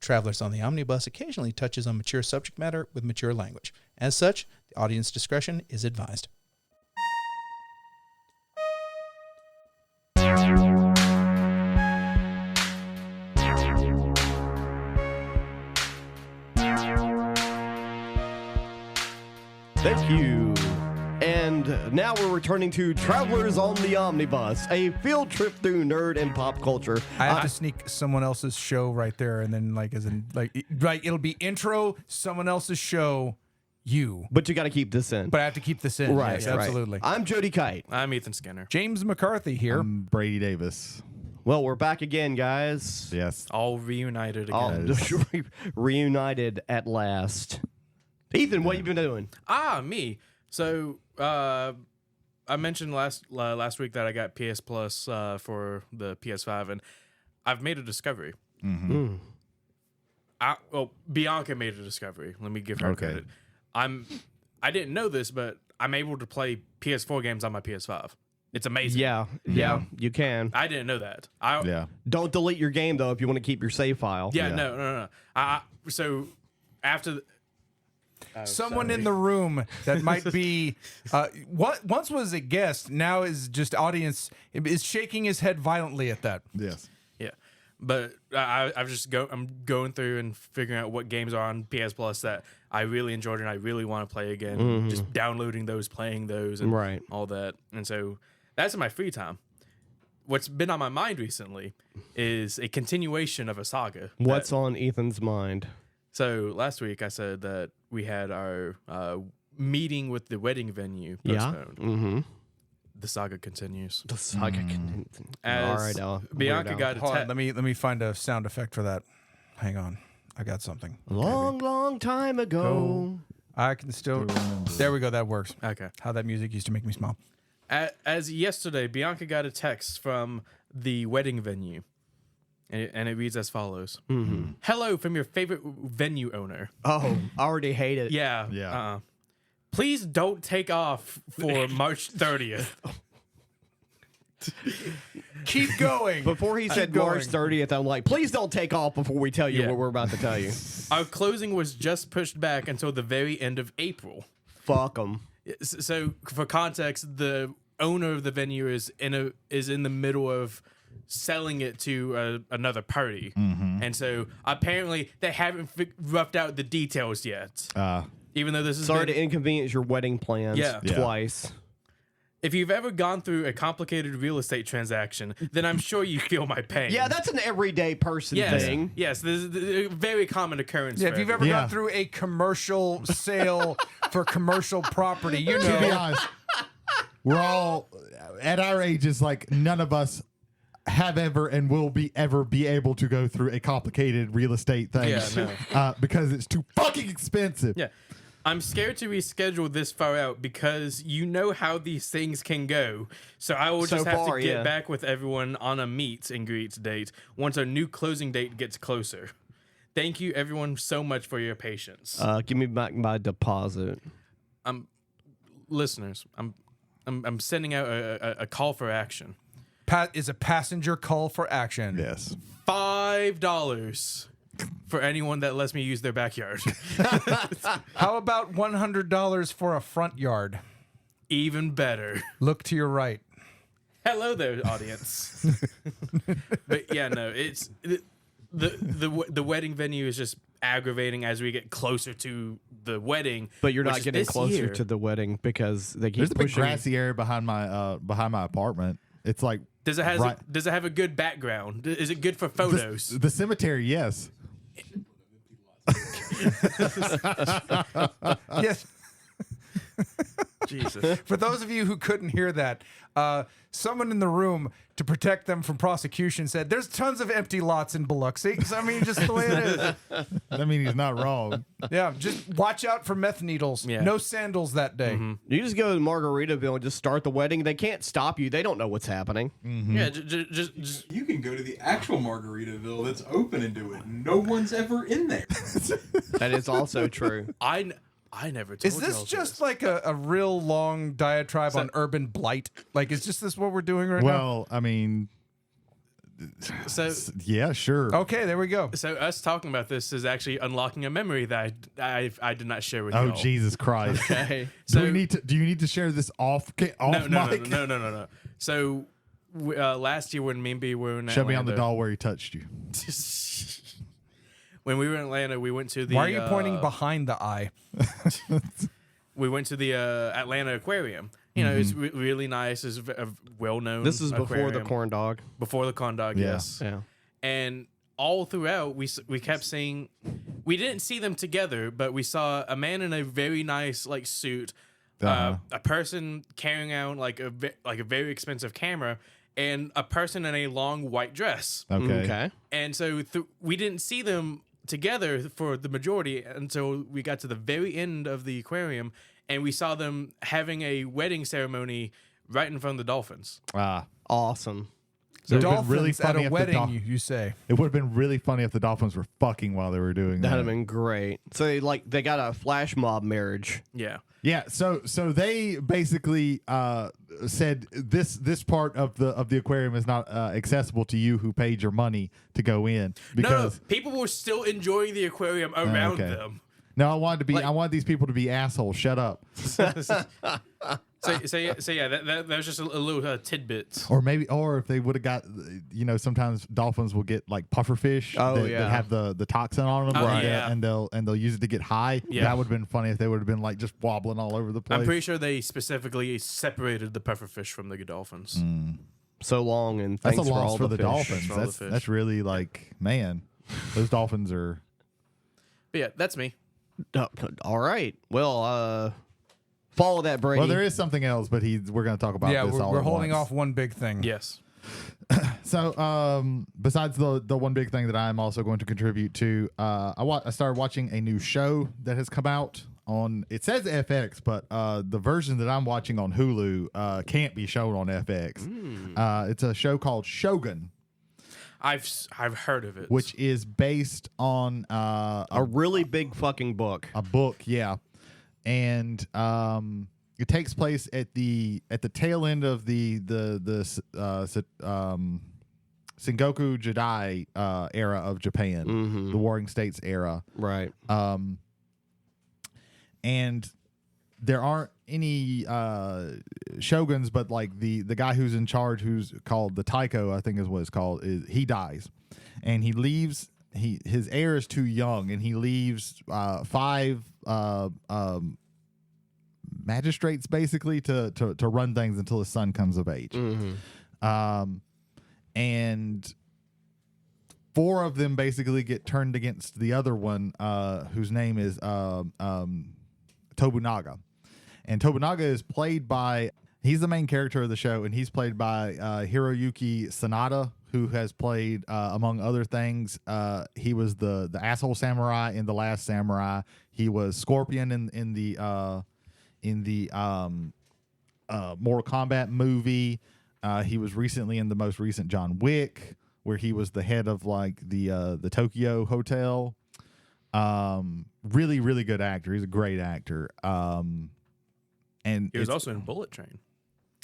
Travelers on the Omnibus occasionally touches on mature subject matter with mature language. As such, the audience discretion is advised. Thank you. And now we're returning to Travelers on the Omnibus, a field trip through nerd and pop culture. I have to sneak someone else's show right there, and then it'll be intro, someone else's show, you. But you got to keep this in. But I have to keep this in. Right, yes, absolutely. I'm Jody Kite. I'm Ethan Skinner. James McCarthy here. I'm Brady Davis. Well, we're back again, guys. Yes. All reunited All again. reunited at last. Ethan, what you been doing? Me. So I mentioned last week that I got PS Plus for the PS5, and I've made a discovery. Mm-hmm. Bianca made a discovery. Let me give her credit. I didn't know this, but I'm able to play PS4 games on my PS5. It's amazing. Yeah, you can. I didn't know that. Don't delete your game, though, if you want to keep your save file. Yeah. No. So after... Someone in the room that might be once was a guest, now is just audience, is shaking his head violently at that. Yes. Yeah, but I'm going through and figuring out what games are on PS Plus that I really enjoyed and I really want to play again. Mm-hmm. Just downloading those, playing those, and all that. And so that's in my free time. What's been on my mind recently is a continuation of a saga. What's on Ethan's mind? So last week I said that we had our meeting with the wedding venue postponed. Yeah. Mm-hmm. The saga continues. The saga continues. As all right, Bianca got a Hold on, text. let me find a sound effect for that. Hang on, I got something. Long time ago. I can still. There we go. That works. Okay. How that music used to make me smile. As yesterday, Bianca got a text from the wedding venue. And it reads as follows. Mm-hmm. Hello from your favorite venue owner. Oh, I already hate it. Yeah. Please don't take off for March 30th. Keep going. Before he said March 30th, I'm like, please don't take off before we tell you Yeah. what we're about to tell you. Our closing was just pushed back until the very end of April. Fuck them. So for context, the owner of the venue is in the middle of selling it to another party, and so apparently they haven't roughed out the details yet. Even though this is Sorry to inconvenience your wedding plans twice. If you've ever gone through a complicated real estate transaction, then I'm sure you feel my pain. Yeah, that's an everyday person thing. Yes, this is a very common occurrence. Yeah, if you've ever gone through a commercial sale for commercial property, you know. To be honest, we're all at our ages. Like none of us have ever and will ever be able to go through a complicated real estate thing because it's too fucking expensive. Yeah. I'm scared to reschedule this far out because you know how these things can go. So I will just have to get back with everyone on a meet and greet date once our new closing date gets closer. Thank you everyone so much for your patience. Give me back my deposit. Listeners, I'm sending out a call for action. Is a passenger call for action. Yes. $5 for anyone that lets me use their backyard. How about $100 for a front yard? Even better. Look to your right. Hello there, audience. But yeah, no, it's the wedding venue is just aggravating as we get closer to the wedding. But you're not getting closer to the wedding because they keep There's a big pushing. grassy area behind my apartment. It's like does it have a good background? Is it good for photos? The cemetery, yes. Yes. Jesus. For those of you who couldn't hear that, someone in the room, to protect them from prosecution, said there's tons of empty lots in Biloxi. I mean, just the way it is. I mean, he's not wrong. Yeah, just watch out for meth needles. Yeah. No sandals that day. Mm-hmm. You just go to Margaritaville and just start the wedding. They can't stop you. They don't know what's happening. Mm-hmm. Yeah, just You can go to the actual Margaritaville that's open and do it. No one's ever in there. That is also true. I never told Is this just like a real long diatribe on urban blight? Like, is this what we're doing right now? Well, I mean, So yeah, sure. Okay, there we go. So us talking about this is actually unlocking a memory that I did not share with you. Oh, all. Jesus Christ. Okay. Do you need to share this off mic? No. So last year when me and B were in Show Atlanta, me on the doll where he touched you. when we were in Atlanta, we went to the. Why are you pointing behind the eye? We went to the Atlanta Aquarium. You know, it's really nice. It's a well-known. This is before the aquarium. corn dog. Before the corn dog, Yeah. yes. Yeah. And all throughout, we kept seeing. We didn't see them together, but we saw a man in a very nice like suit, a person carrying out like a very expensive camera, and a person in a long white dress. Okay. And so we didn't see them together for the majority until we got to the very end of the aquarium, and we saw them having a wedding ceremony right in front of the dolphins. Awesome. So Dolphins really at funny a if the wedding, you say. It would have been really funny if the dolphins were fucking while they were doing that. That'd have been great. So they got a flash mob marriage. Yeah. Yeah, so they basically said this part of the aquarium is not accessible to you who paid your money to go in because No, people were still enjoying the aquarium around okay. them. No, I wanted these people to be assholes. Shut up. So yeah, that was just a little tidbits. Or if they would have got, sometimes dolphins will get like pufferfish that have the toxin on them, and they'll use it to get high. Yeah. That would have been funny if they would have been like just wobbling all over the place. I'm pretty sure they specifically separated the pufferfish from the dolphins. So long, and That's thanks a for loss all for the the fish. dolphins. For all the fish. That's really like, man, those dolphins are. But yeah, that's me. All right. Well, follow that, Brady. Well, there is something else, but we're going to talk about this all we're at holding once. off one big thing. Yes. So, besides the one big thing that I'm also going to contribute to, I started watching a new show that has come out on. It says FX, but the version that I'm watching on Hulu can't be shown on FX. It's a show called Shogun, I've heard of it. which is based on a really big fucking book. a book, yeah, and it takes place at the tail end of the Sengoku Jidai era of Japan, the Warring States era, Right. and there aren't any shoguns, but like the guy who's in charge, who's called the Taiko, I think is what it's called, he dies, and he leaves. His heir is too young, and he leaves 5 magistrates basically to run things until his son comes of age. And 4 of them basically get turned against the other one, whose name is Tobunaga. And Tobunaga is played by, he's the main character of the show, and he's played by Hiroyuki Sanada, who has played, among other things, he was the asshole samurai in The Last Samurai. He was Scorpion in the Mortal Kombat movie. He was recently in the most recent John Wick, where he was the head of like the Tokyo Hotel. Really, really good actor. He's a great actor. And He was also in Bullet Train.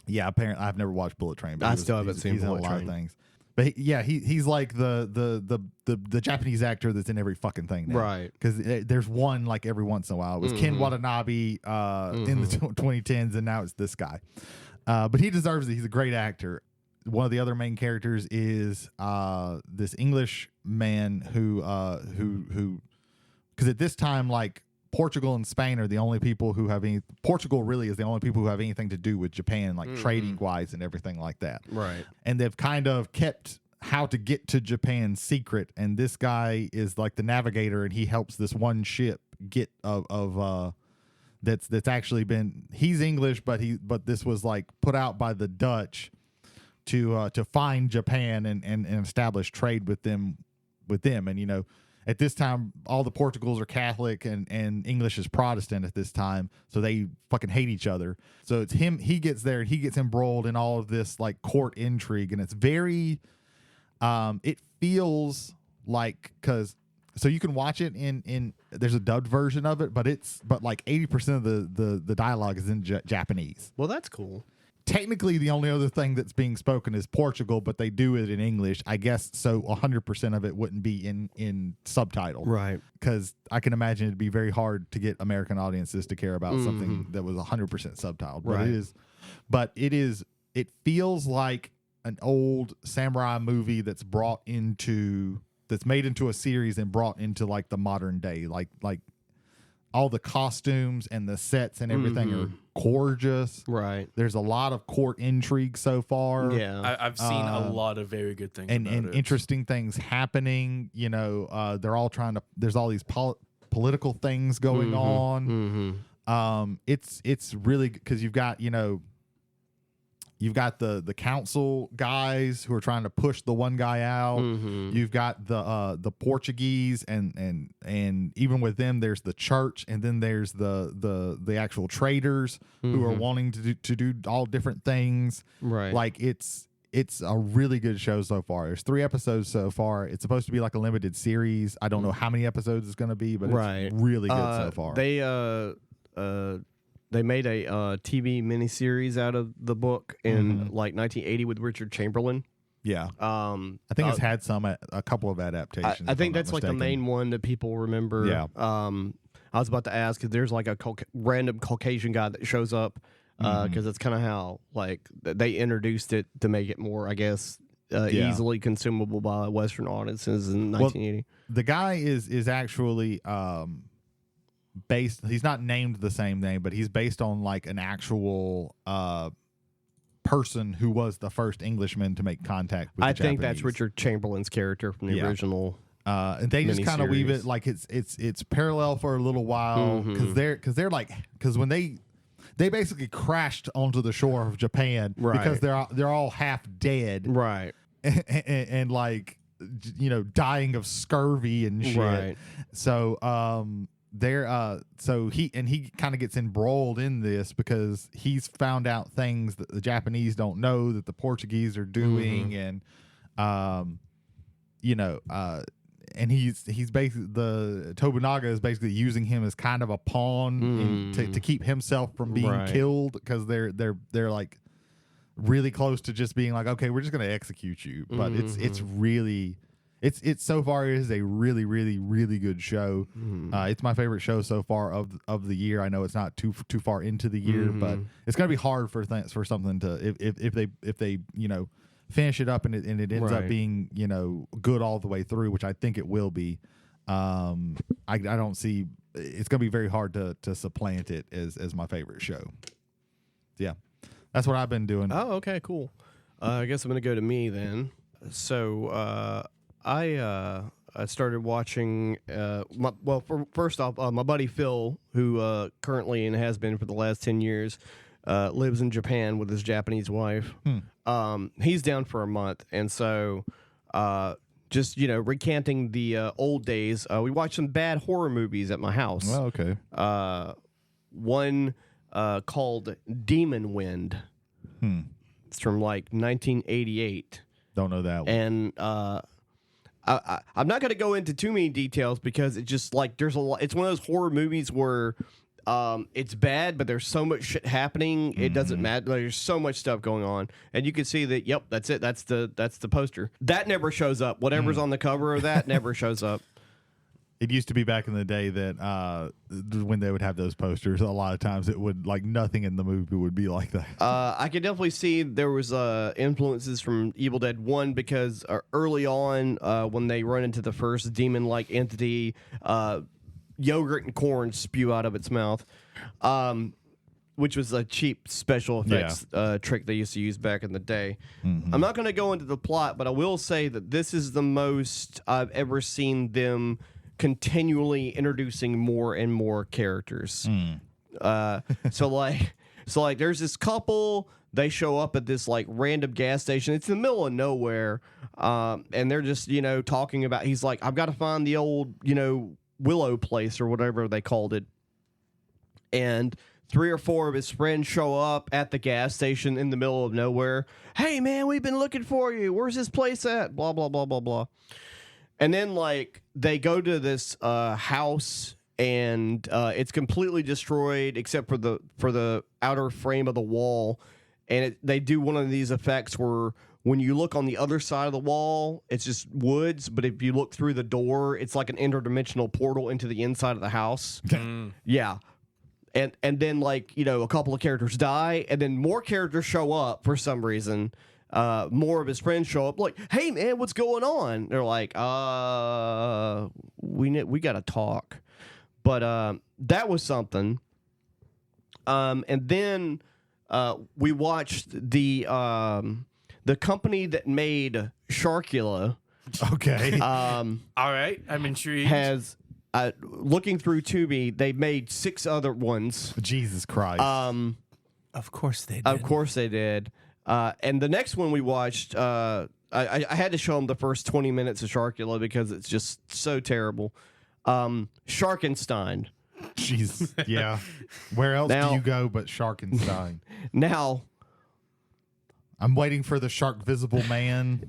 yeah, apparently I've never watched Bullet Train, but I still haven't seen he's in a Bullet lot Train. of things. But he's like the Japanese actor that's in every fucking thing now. Right. Because there's one like every once in a while. It was Ken Watanabe in the 2010s, and now it's this guy. But he deserves it. He's a great actor. One of the other main characters is this English man who because at this time, like, Portugal and Spain are the only people who have Portugal really is the only people who have anything to do with Japan, like trading wise and everything like that. Right. And they've kind of kept how to get to Japan secret. And this guy is like the navigator, and he helps this one ship get that's actually been, he's English, but this was like put out by the Dutch to find Japan and establish trade with them. And at this time, all the Portugals are Catholic and English is Protestant at this time, so they fucking hate each other. So it's him. He gets there and he gets embroiled in all of this like court intrigue, and it's very. It feels like so you can watch it in there's a dubbed version of it, but like 80% of the dialogue is in Japanese. Well, that's cool. technically the only other thing that's being spoken is Portugal, but they do it in English, I guess. So 100% of it wouldn't be in subtitle, Right. Because I can imagine it'd be very hard to get American audiences to care about something that was 100% subtitled. But Right. it feels like an old samurai movie that's made into a series and brought into like the modern day, like all the costumes and the sets and everything are gorgeous. Right. There's a lot of court intrigue so far. Yeah. I've seen a lot of very good things and about it. interesting things happening. They're all there's all these political things going on. It's really because you've got the council guys who are trying to push the one guy out. You've got the Portuguese and even with them there's the church, and then there's the actual traders who are wanting to do all different things. Right. Like it's a really good show so far. There's 3 episodes so far. It's supposed to be like a limited series. I don't know how many episodes it's going to be, but it's really good so far. They made a TV miniseries out of the book in like 1980 with Richard Chamberlain. Yeah. I think it's had a couple of adaptations. I think that's like the main one that people remember. Yeah. I was about to ask if there's like a random Caucasian guy that shows up because that's kind of how like they introduced it to make it more, I guess, easily consumable by Western audiences in 1980. The guy is actually he's not named the same name, but he's based on like an actual person who was the first Englishman to make contact with the think that's Japanese. Richard Chamberlain's character from the original. And they just kind of weave it like it's parallel for a little while because when they basically crashed onto the shore of Japan because they're all half dead, right, and like dying of scurvy and shit. Right. So so he kind of gets embroiled in this because he's found out things that the Japanese don't know that the Portuguese are doing, and and he's basically the Tobunaga is basically using him as kind of a pawn to keep himself from being killed because they're like really close to just being like, okay, we're just gonna execute you. But it's really. It's so far it is a really, really, really good show. It's my favorite show so far of the year. I know it's not too far into the year, but it's gonna be hard for something to if they finish it up and it ends up being good all the way through, which I think it will be. I don't see it's gonna be very hard to supplant it as my favorite show. Yeah, that's what I've been doing. Oh, okay, cool. I guess I'm gonna go to me then. So. I started watching. First off, my buddy Phil, who currently and has been for the last 10 years, lives in Japan with his Japanese wife. He's down for a month, and so just recanting the old days, we watched some bad horror movies at my house. Well, okay. One called Demon Wind. It's from like 1988. Don't know that one. And I'm not going to go into too many details because it's just like there's a lot. It's one of those horror movies where it's bad, but there's so much shit happening. It doesn't matter. There's so much stuff going on, and you can see that. Yep, that's it. That's the poster. That never shows up. Whatever's on the cover of that never shows up. It used to be back in the day that when they would have those posters, a lot of times it would like nothing in the movie would be like that. I could definitely see there was influences from Evil Dead 1 because early on when they run into the first demon-like entity, yogurt and corn spew out of its mouth, which was a cheap special effects trick they used to use back in the day. I'm not going to go into the plot, but I will say that this is the most I've ever seen them continually introducing more and more characters. So there's this couple, they show up at this like random gas station. It's in the middle of nowhere. And they're just, talking about, he's like, I've got to find the old, Willow place or whatever they called it. And 3 or 4 of his friends show up at the gas station in the middle of nowhere. Hey man, we've been looking for you. Where's this place at? Blah, blah, blah, blah, blah. And then, like, they go to this house, and it's completely destroyed except for the outer frame of the wall. and they do one of these effects where when you look on the other side of the wall, it's just woods, but if you look through the door, it's like an interdimensional portal into the inside of the house. Yeah. And then, like, you know, a couple of characters die, and then more characters show up for some reason. More of his friends show up, like, "Hey, man, what's going on?" They're like, we got to talk." But that was something. And then we watched the company that made Sharkula. Okay. All right, I'm intrigued. Has looking through Tubi, they made 6 other ones. Jesus Christ. Of course they did. Of course they did. And the next one we watched, I had to show them the first 20 minutes of Sharkula because it's just so terrible. Sharkenstein. Jesus. Yeah. Where else do you go but Sharkenstein? Now, I'm waiting for the Shark Visible Man.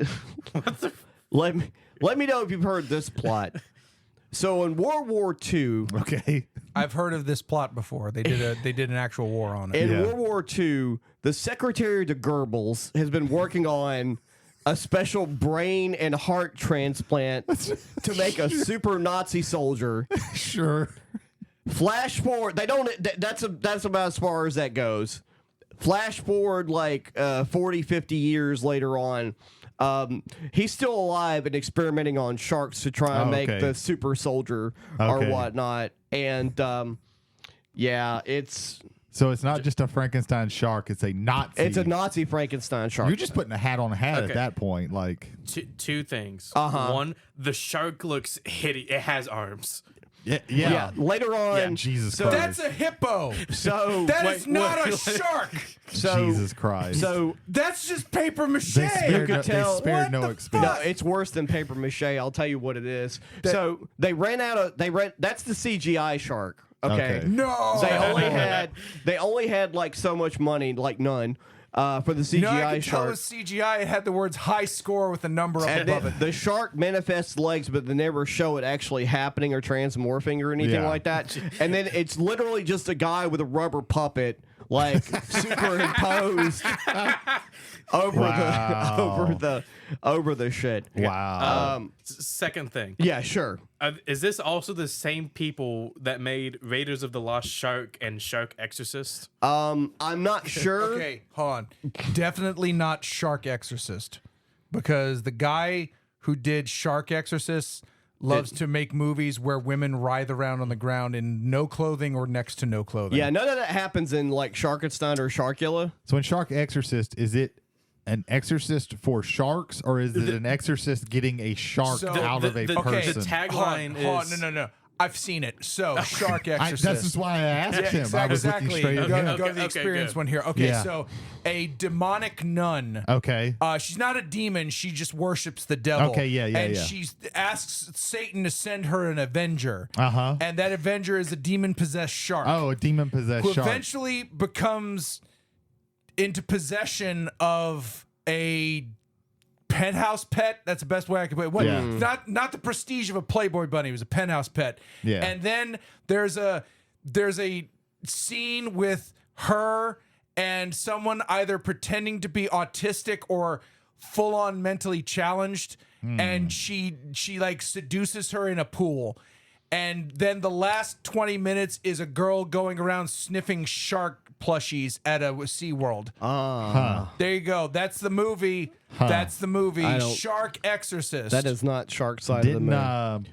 let me know if you've heard this plot. So in World War II, Okay. I've heard of this plot before. They did an actual war on it. in Yeah. World War II, the Secretary to Goebbels has been working on a special brain and heart transplant to make a super Nazi soldier. Sure. Flash forward, they don't. That's about as far as that goes. Flash forward like 40, 50 years later on, he's still alive and experimenting on sharks to try and make the super soldier or whatnot. And yeah, So it's not just a Frankenstein shark, it's a Nazi. it's a Nazi Frankenstein shark. You're just putting a hat on a hat Okay. at that point. Like, Two things. Uh-huh. One, the shark looks hideous. It has arms. yeah. Later on, Yeah, Jesus so, Christ. That's a hippo. So That Wait, is not wait, a shark. so Jesus Christ. So That's just paper mache. they spared, could no, tell- they spared What no the expense. no, it's worse than paper mache. I'll tell you what it is. So they ran out of that's the CGI shark. Okay. Okay. No. They only had like so much money, like none, for the CGI No, I could tell it shark. was CGI. It had the words high score with a number up And above then it. the shark manifests legs, but they never show it actually happening or transmorphing or anything Yeah. like that. And then it's literally just a guy with a rubber puppet, like superimposed over the shit. Wow. Second thing. Yeah, sure. Is this also the same people that made Raiders of the Lost Shark and Shark Exorcist? I'm not sure. Okay, hold on. Definitely not Shark Exorcist, because the guy who did Shark Exorcist loves to make movies where women writhe around on the ground in no clothing or next to no clothing. Yeah, none of that happens in like Sharkenstein or Sharkula. So in Shark Exorcist, is it an exorcist for sharks, or is it an exorcist getting a shark So out of a the person? tagline Hold on, is no. I've seen it. So Shark Exorcist. That's just why I asked him. I was looking straight at Go, him. go to the Okay, experience good. one here. Okay, Yeah. so a demonic nun. Okay. She's not a demon. She just worships the devil. Okay, yeah, And yeah. she asks Satan to send her an avenger. Uh-huh. And that avenger is a demon-possessed shark. Oh, a demon-possessed who shark. eventually becomes into possession of a penthouse pet. That's the best way I can put it. What, Yeah. not the prestige of a Playboy bunny. It was a penthouse pet. Yeah. And then there's a scene with her and someone either pretending to be autistic or full on mentally challenged, and she like seduces her in a pool. And then the last 20 minutes is a girl going around sniffing shark plushies at a SeaWorld. There you go. That's the movie. That's the movie. I don't- Shark Exorcist. That is not Shark Side of the Moon.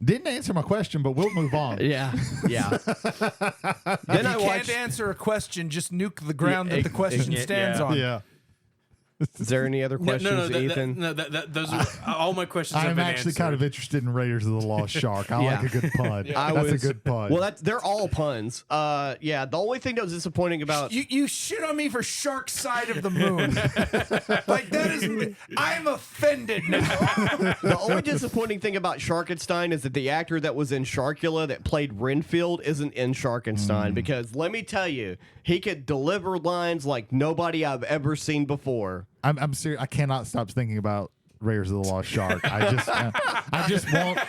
Didn't answer my question, but we'll move on. Yeah. Then If I you watched. can't answer a question, just nuke the ground that the question yeah, stands yeah. on. Yeah. Is there any other questions, Ethan? Those are all my questions. have I'm been actually answered. kind of interested in Raiders of the Lost Shark. I Yeah. like a good pun. I That's was- a good pun. Well, they're all puns. Yeah. The only thing that was disappointing about You shit on me for Shark Side of the Moon. Like that is, I'm offended now. the only disappointing thing about Sharkenstein is that the actor that was in Sharkula that played Renfield isn't in Sharkenstein because let me tell you, he could deliver lines like nobody I've ever seen before. I'm serious. I cannot stop thinking about Raiders of the Lost Shark. I just want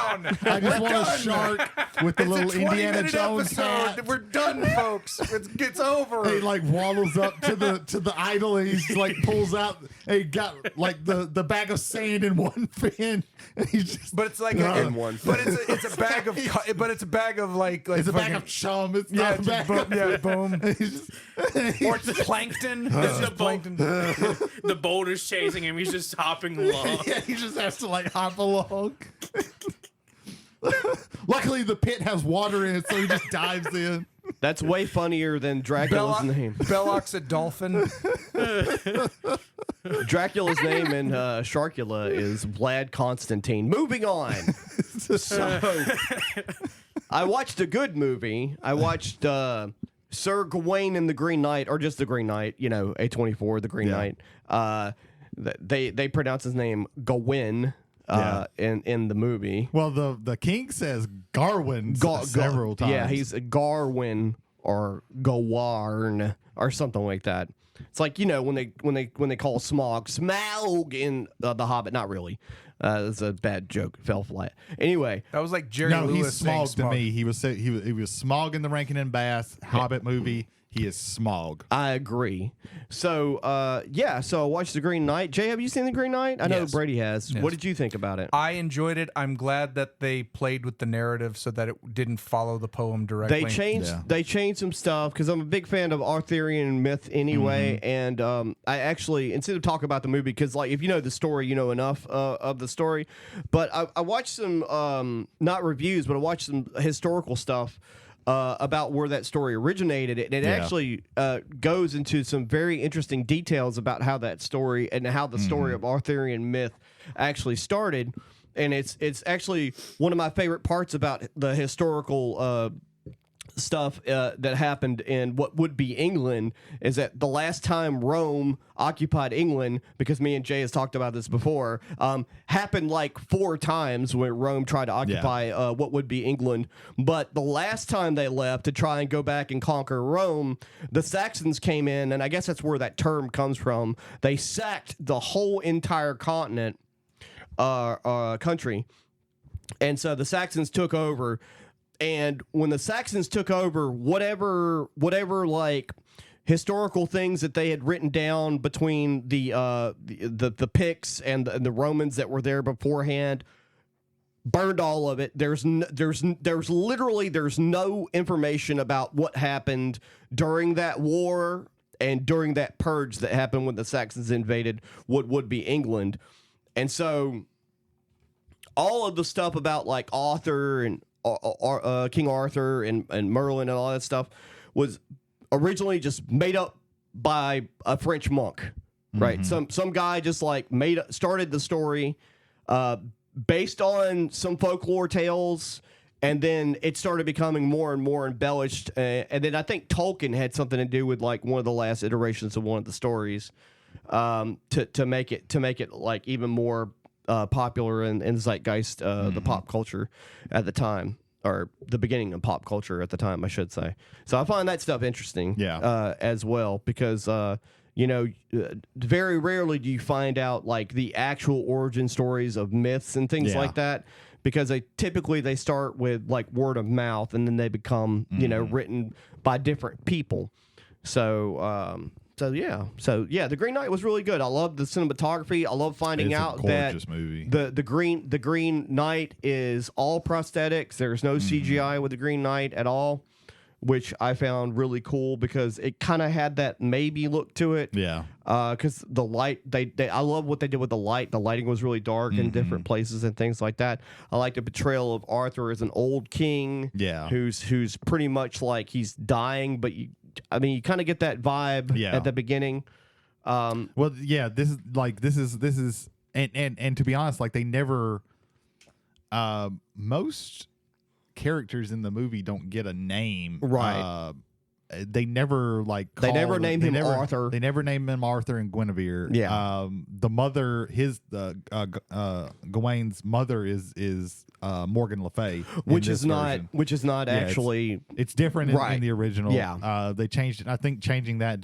a shark with the little Indiana Jones hat. We're done, folks. It's over. He like waddles up to the idol and he's like pulls out. And he got like the bag of sand in one fin. And he's just, but it's like it's a bag of it's a bag of like it's a bag of chum. It's not a bag of boom. or it's plankton. It's just plankton. The boulder's chasing him. He's just hopping along. Yeah, he just has to like hop along. Luckily, the pit has water in it, so he just dives in. That's way funnier than Dracula's name. Belloc's a dolphin. Dracula's name in Sharkula is Vlad Constantine. Moving on. So, I watched a good movie. I watched Sir Gawain and the Green Knight, or just the Green Knight, A24, the Green Knight. They pronounce his name Gawain in the movie. Well, the king says Garwin several times. Yeah, he's a Garwin or Gawarn or something like that. It's like when they call Smaug in The Hobbit. Not really. That's a bad joke. It fell flat. Anyway, that was like Jerry Lewis he's Smaug saying to me. He was Smaug in the Rankin and Bass Hobbit movie. He is Smaug. I agree. So, so I watched The Green Knight. Jay, have you seen The Green Knight? I know Yes. Brady has. Yes. What did you think about it? I enjoyed it. I'm glad that they played with the narrative so that it didn't follow the poem directly. They changed some stuff because I'm a big fan of Arthurian myth anyway. And I actually, instead of talking about the movie, because like if you know the story, you know enough of the story. But I watched some, not reviews, but I watched some historical stuff about where that story originated. And it actually goes into some very interesting details about how that story and how the story of Arthurian myth actually started. And it's actually one of my favorite parts about the historical stuff that happened in what would be England is that the last time Rome occupied England, because me and Jay has talked about this before, happened like 4 times when Rome tried to occupy what would be England. But the last time they left to try and go back and conquer Rome, the Saxons came in, and I guess that's where that term comes from. They sacked the whole entire continent, country. And so the Saxons took over. And when the Saxons took over, whatever like historical things that they had written down between the Picts and the Romans that were there beforehand, burned all of it. There's literally no information about what happened during that war and during that purge that happened when the Saxons invaded what would be England. And so all of the stuff about like Arthur and King Arthur and Merlin and all that stuff was originally just made up by a French monk, right? Some guy just like started the story based on some folklore tales, and then it started becoming more and more embellished. And then I think Tolkien had something to do with like one of the last iterations of one of the stories to make it like even more popular in zeitgeist, the pop culture at the time, or the beginning of pop culture at the time, I should say. So I find that stuff interesting, as well, because very rarely do you find out like the actual origin stories of myths and things like that, because they typically start with like word of mouth and then they become written by different people. So The Green Knight was really good. I love the cinematography. I love finding out that movie. the Green Knight is all prosthetics. There's no CGI with the Green Knight at all, which I found really cool because it kind of had that maybe look to it. Yeah. Because the light, I love what they did with the light. The lighting was really dark in different places and things like that. I like the portrayal of Arthur as an old king. Yeah. Who's pretty much like he's dying, but you kind of get that vibe at the beginning. This is and to be honest, like they never most characters in the movie don't get a name, right? they never like They never named him Arthur. They never named him Arthur and Guinevere. Yeah. The mother, Gawain's mother is Morgan Le Fay, which is not actually it's different in the original. Yeah. They changed it. I think changing that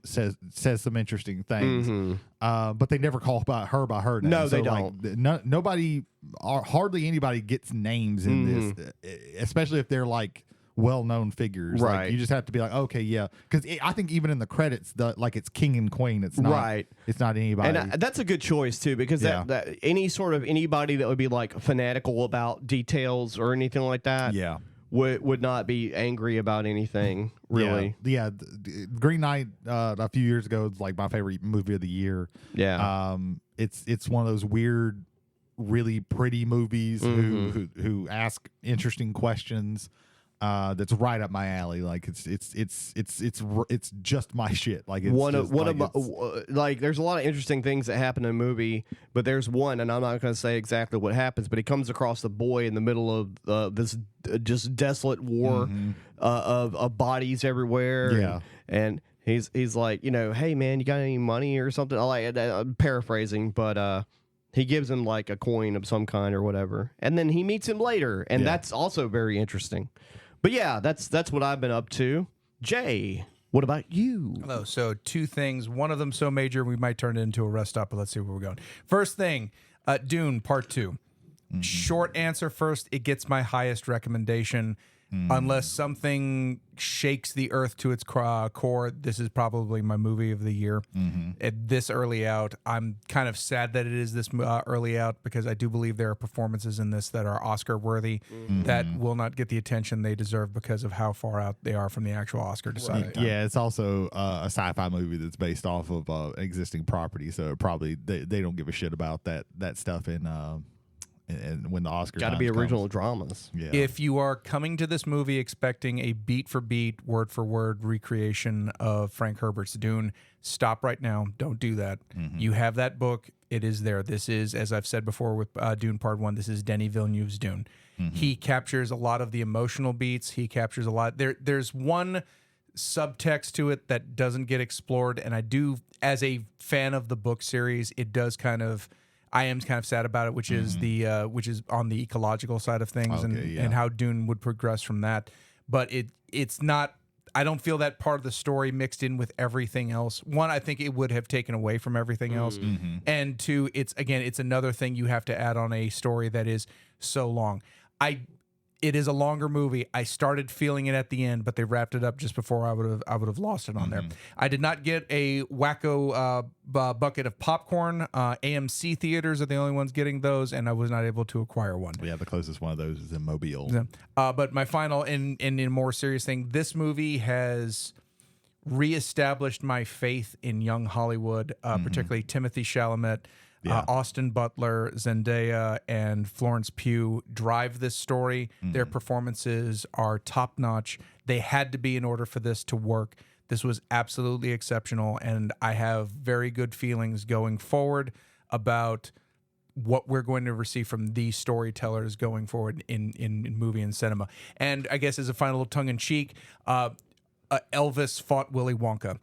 says some interesting things. But they never call her by her name. No, so they don't. Nobody, or hardly anybody gets names in this, especially if they're like well-known figures. Right. Like, you just have to be like, okay, yeah, because I think even in the credits, it's king and queen. It's not right. It's not anybody. And that's a good choice too, because that anybody that would be like fanatical about details or anything like that, would not be angry about anything really. Yeah. Green Knight a few years ago was like my favorite movie of the year. Yeah. It's one of those weird, really pretty movies who ask interesting questions. That's right up my alley. Like it's just my shit. Like it's there's a lot of interesting things that happen in a movie, but there's one, and I'm not going to say exactly what happens, but he comes across the boy in the middle of this just desolate war of bodies everywhere. And he's like, hey man, you got any money or something? I'm paraphrasing, but he gives him like a coin of some kind or whatever, and then he meets him later, and that's also very interesting. But yeah, that's what I've been up to. Jay, what about you? Hello. So 2 things. One of them so major we might turn it into a rest stop, but let's see where we're going. First thing, Dune Part 2. Short answer first. It gets my highest recommendation. Unless something shakes the earth to its core, this is probably my movie of the year. At this early out, I'm kind of sad that it is this early out, because I do believe there are performances in this that are Oscar worthy that will not get the attention they deserve because of how far out they are from the actual Oscar deciding time. Yeah, it's also a sci-fi movie that's based off of an existing property, so probably they don't give a shit about that stuff in. And when the Oscar got to be original dramas. Yeah. If you are coming to this movie expecting a beat for beat, word for word recreation of Frank Herbert's Dune, stop right now. Don't do that. You have that book. It is there. This is, as I've said before with Dune Part 1, this is Denis Villeneuve's Dune. He captures a lot of the emotional beats. He captures a lot. There's one subtext to it that doesn't get explored, and I do, as a fan of the book series, it does kind of... I am kind of sad about it, which is which is on the ecological side of things, and how Dune would progress from that. But it's not. I don't feel that part of the story mixed in with everything else. One, I think it would have taken away from everything else, and 2, it's another thing you have to add on a story that is so long. It is a longer movie. I started feeling it at the end, but they wrapped it up just before I would have lost it on there. I did not get a wacko bucket of popcorn. AMC theaters are the only ones getting those, and I was not able to acquire one. Yeah, the closest one of those is in Mobile. But my final and in a more serious thing, this movie has reestablished my faith in young Hollywood, particularly Timothée Chalamet. Austin Butler, Zendaya, and Florence Pugh drive this story. Their performances are top-notch. They had to be in order for this to work. This was absolutely exceptional, and I have very good feelings going forward about what we're going to receive from these storytellers going forward in movie and cinema. And I guess as a final tongue-in-cheek, Elvis fought Willy Wonka.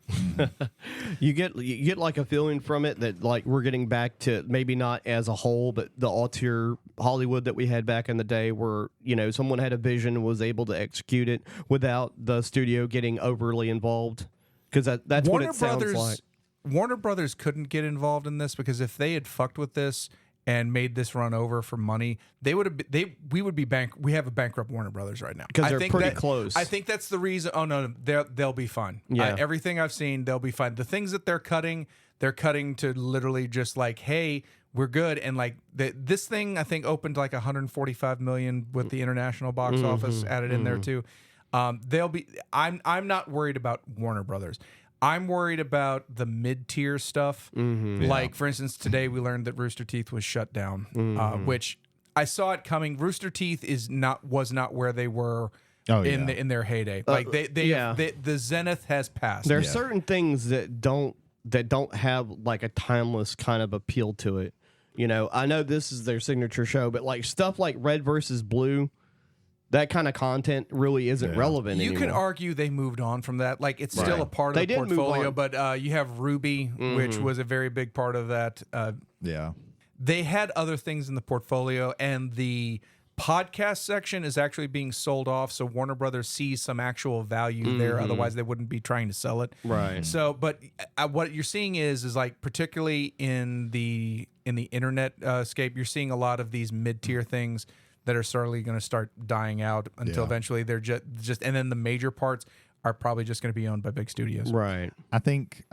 You get like a feeling from it that like we're getting back to maybe not as a whole, but the auteur Hollywood that we had back in the day, where someone had a vision and was able to execute it without the studio getting overly involved. Because that's what it sounds like. Warner Brothers couldn't get involved in this, because if they had fucked with this and made this run over for money, we would be we have a bankrupt Warner Brothers right now, because they're pretty close. I think that's the reason. Oh no, they'll be fine. Yeah, everything I've seen, they'll be fine. The things that they're cutting to literally just like, hey, we're good. And like this thing, I think opened like 145 million with the international box office added in there too. They'll be. I'm not worried about Warner Brothers. I'm worried about the mid-tier stuff. Like, for instance, today we learned that Rooster Teeth was shut down, which I saw it coming. Rooster Teeth was not where they were in their heyday. Like the zenith has passed. There are certain things that don't have like a timeless kind of appeal to it. I know this is their signature show, but like stuff like Red versus Blue, that kind of content really isn't relevant You anymore. could argue they moved on from that. Like, it's still a part of They the did move portfolio, on. but you have Ruby, which was a very big part of that. Yeah. They had other things in the portfolio, and the podcast section is actually being sold off, so Warner Brothers sees some actual value there. Otherwise, they wouldn't be trying to sell it. Right. So, but what you're seeing is like, particularly in the internet scape, you're seeing a lot of these mid-tier things that are slowly going to start dying out until eventually they're just, and then the major parts are probably just going to be owned by big studios. Right. I think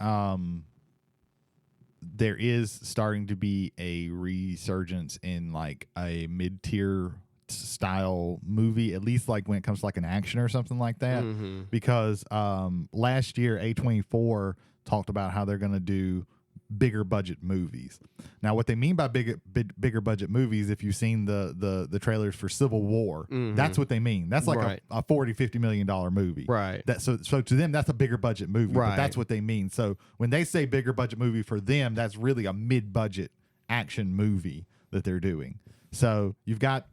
there is starting to be a resurgence in like a mid-tier style movie, at least like when it comes to like an action or something like that. Because last year A24 talked about how they're going to do bigger budget movies. Now, what they mean by bigger budget movies, if you've seen the trailers for Civil War, that's what they mean. That's like a $40-50 million movie. Right. So to them, that's a bigger budget movie. Right. But that's what they mean. So when they say bigger budget movie for them, that's really a mid-budget action movie that they're doing. So you've got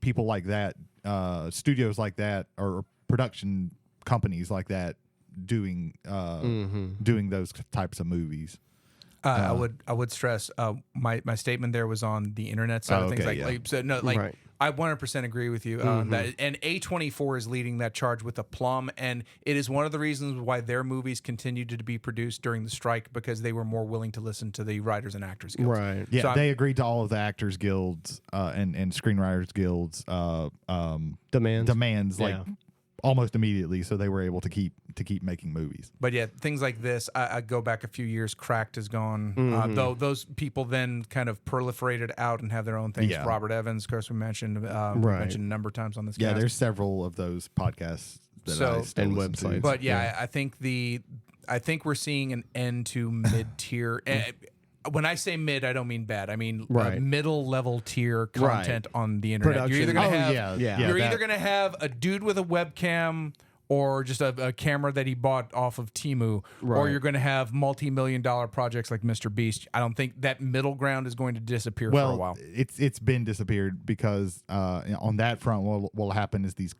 people like that, studios like that, or production companies like that doing doing those types of movies. I would stress my statement there was on the internet side of things. I 100% agree with you that, and A24 is leading that charge with aplomb, and it is one of the reasons why their movies continued to be produced during the strike, because they were more willing to listen to the writers and actors guilds. Right. Yeah, So they agreed to all of the actors guilds and screenwriters guilds demands like almost immediately, so they were able to keep making movies. But yeah, things like this, I go back a few years. Cracked is gone, though those people then kind of proliferated out and have their own things. Yeah. Robert Evans, of course, we mentioned mentioned a number of times on this. Yeah, cast. there's several of those podcasts that I still and listen to. websites. But I think we're seeing an end to mid tier. When I say mid, I don't mean bad. I mean middle level tier content on the internet. Production. You're either going to have you're that- either going to have a dude with a webcam or just a camera that he bought off of Temu, or you're going to have multi-million-dollar projects like Mr. Beast. I don't think that middle ground is going to disappear for a while. It's been disappeared because on that front, what will happen is these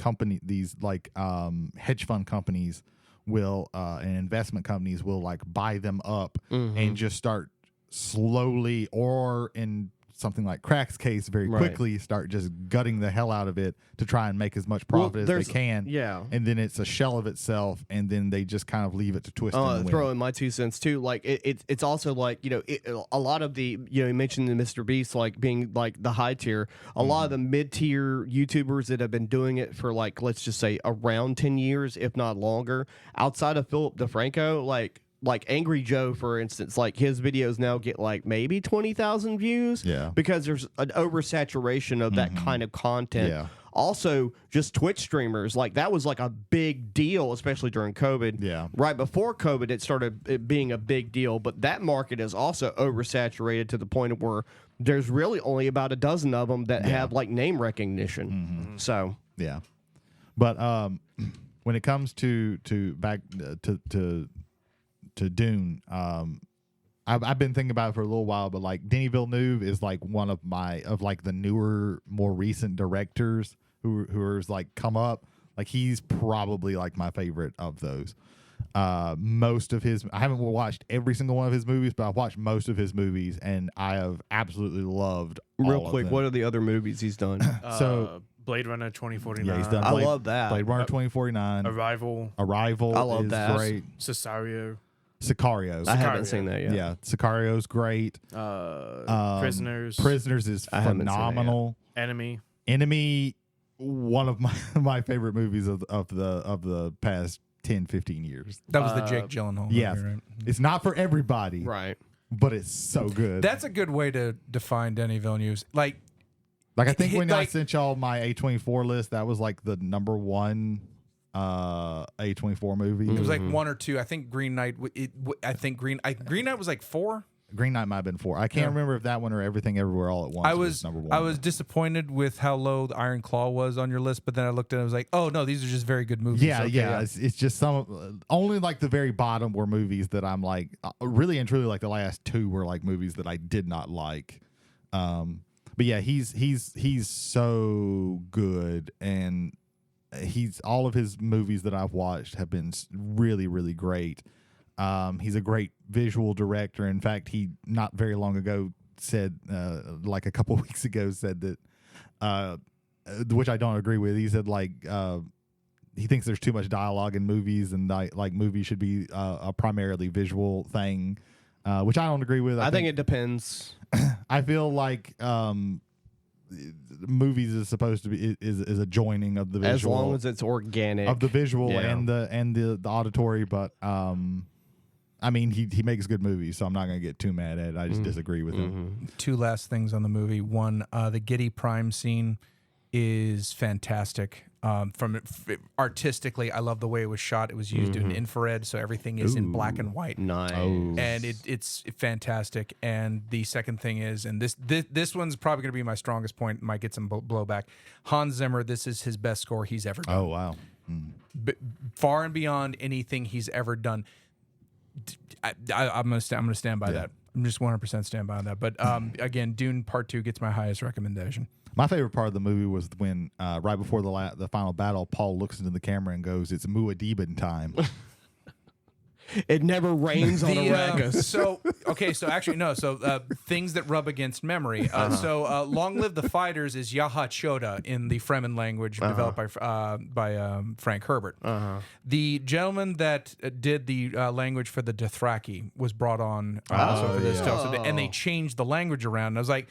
hedge fund companies will and investment companies will like buy them up and just start slowly, or in something like Crack's case, very quickly start just gutting the hell out of it to try and make as much profit as they can. Yeah. And then it's a shell of itself, and then they just kind of leave it to twist and win. Throw in my 2 cents too. Like it's also like, a lot of the, you mentioned the Mr. Beast like being like the high tier. A lot of the mid tier YouTubers that have been doing it for like, let's just say around 10 years, if not longer, outside of Philip DeFranco, like Angry Joe, for instance, like his videos now get like maybe 20,000 views. Yeah. Because there's an oversaturation of that kind of content. Yeah. Also, just Twitch streamers, like that was like a big deal, especially during COVID. Yeah. Right before COVID, it started being a big deal, but that market is also oversaturated to the point of where there's really only about a dozen of them that have like name recognition. So yeah. But when it comes to back to Dune, I've been thinking about it for a little while, but like Denis Villeneuve is like one of the newer, more recent directors who are like come up. Like he's probably like my favorite of those. Most of his, I haven't watched every single one of his movies, but I've watched most of his movies, and I have absolutely loved. real all quick, of them. what are the other movies he's done? So Blade Runner 2049. yeah, he's done. I love that. Blade Runner 2049. Arrival. Arrival. I love is that. great. Cesario. Sicario. I haven't seen that yet. Yeah, Sicario's great. Prisoners. Prisoners is I haven't seen it yet. phenomenal. Enemy. One of my favorite movies of the past 10-15 years. That was the Jake Gyllenhaal movie, Yes. right? It's not for everybody, Right. but it's so good. That's a good way to define Denis Villeneuve. Like I think when I like- sent y'all my A24 list, that was like the number one A24 movie. it was like one or two. I think Green Knight. Green Knight was like 4. Green Knight might have been 4. I can't remember if that one or Everything Everywhere All at Once was number 1. I was disappointed with how low the Iron Claw was on your list, but then I looked at it and was like, oh no, these are just very good movies. Yeah, Okay, yeah. It's just only like the very bottom were movies that I'm like really and truly like the last 2 were like movies that I did not like. But yeah, he's so good, and he's all of his movies that I've watched have been really, really great. He's a great visual director. In fact, he not very long ago said, like a couple weeks ago, said that, which I don't agree with. He said he thinks there's too much dialogue in movies, and like movies should be a primarily visual thing, which I don't agree with. I think it depends. I feel like movies is supposed to be is a joining of the visual, as long as it's organic of the visual yeah. and the auditory. But I mean, he makes good movies, so I'm not gonna get too mad at it. I just disagree with him. Two last things on the movie. One, the Giddy Prime scene is fantastic. Artistically, I love the way it was shot. It was used in infrared, so everything is in black and white. Nice. And it's fantastic. And the second thing is, and this one's probably going to be my strongest point, might get some blowback. Hans Zimmer, this is his best score he's ever done. Oh wow. Far and beyond anything he's ever done. I'm gonna stand by that. I'm just 100% stand by that. But again, Dune Part 2 gets my highest recommendation. My favorite part of the movie was when, right before the final battle, Paul looks into the camera and goes, "It's Muad'Dibin time." It never rains on Arrakis. So actually, no. So things that rub against memory. Long Live the Fighters is Yaha Choda in the Fremen language developed by Frank Herbert. The gentleman that did the language for the Dothraki was brought on also for this stuff. So and they changed the language around. And I was like,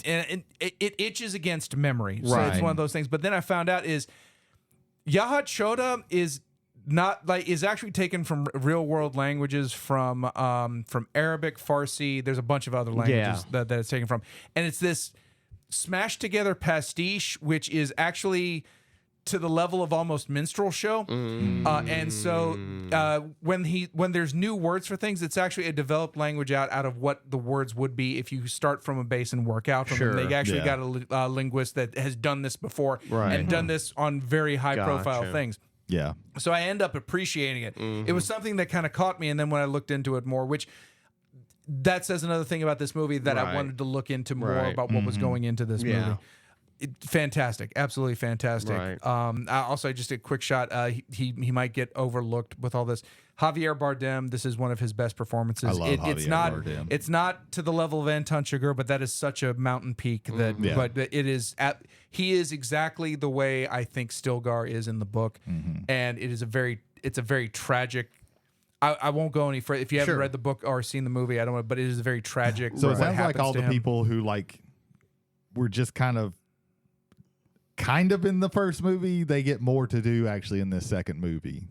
and it itches against memory. So it's one of those things. But then I found out is Yaha Choda is actually taken from real world languages from Arabic, Farsi. There's a bunch of other languages that it's taken from, and it's this smashed together pastiche, which is actually to the level of almost minstrel show. And so when there's new words for things, it's actually a developed language out of what the words would be if you start from a base and work out from them. They actually got a linguist that has done this before and done this on very high profile things. Yeah. So I end up appreciating it. It was something that kind of caught me, and then when I looked into it more, which that says another thing about this movie that I wanted to look into more about what was going into this movie. Fantastic, absolutely fantastic. Also, just a quick shot. He might get overlooked with all this. Javier Bardem. This is one of his best performances. I love Javier Bardem. It's not to the level of Anton Chigurh, but that is such a mountain peak that. But it is. He is exactly the way I think Stilgar is in the book, and it is it's a very tragic. I won't go any further. If you haven't read the book or seen the movie, I don't know, but it is a very tragic. So it sounds like all the people who were just kind of in the first movie, they get more to do actually in this second movie.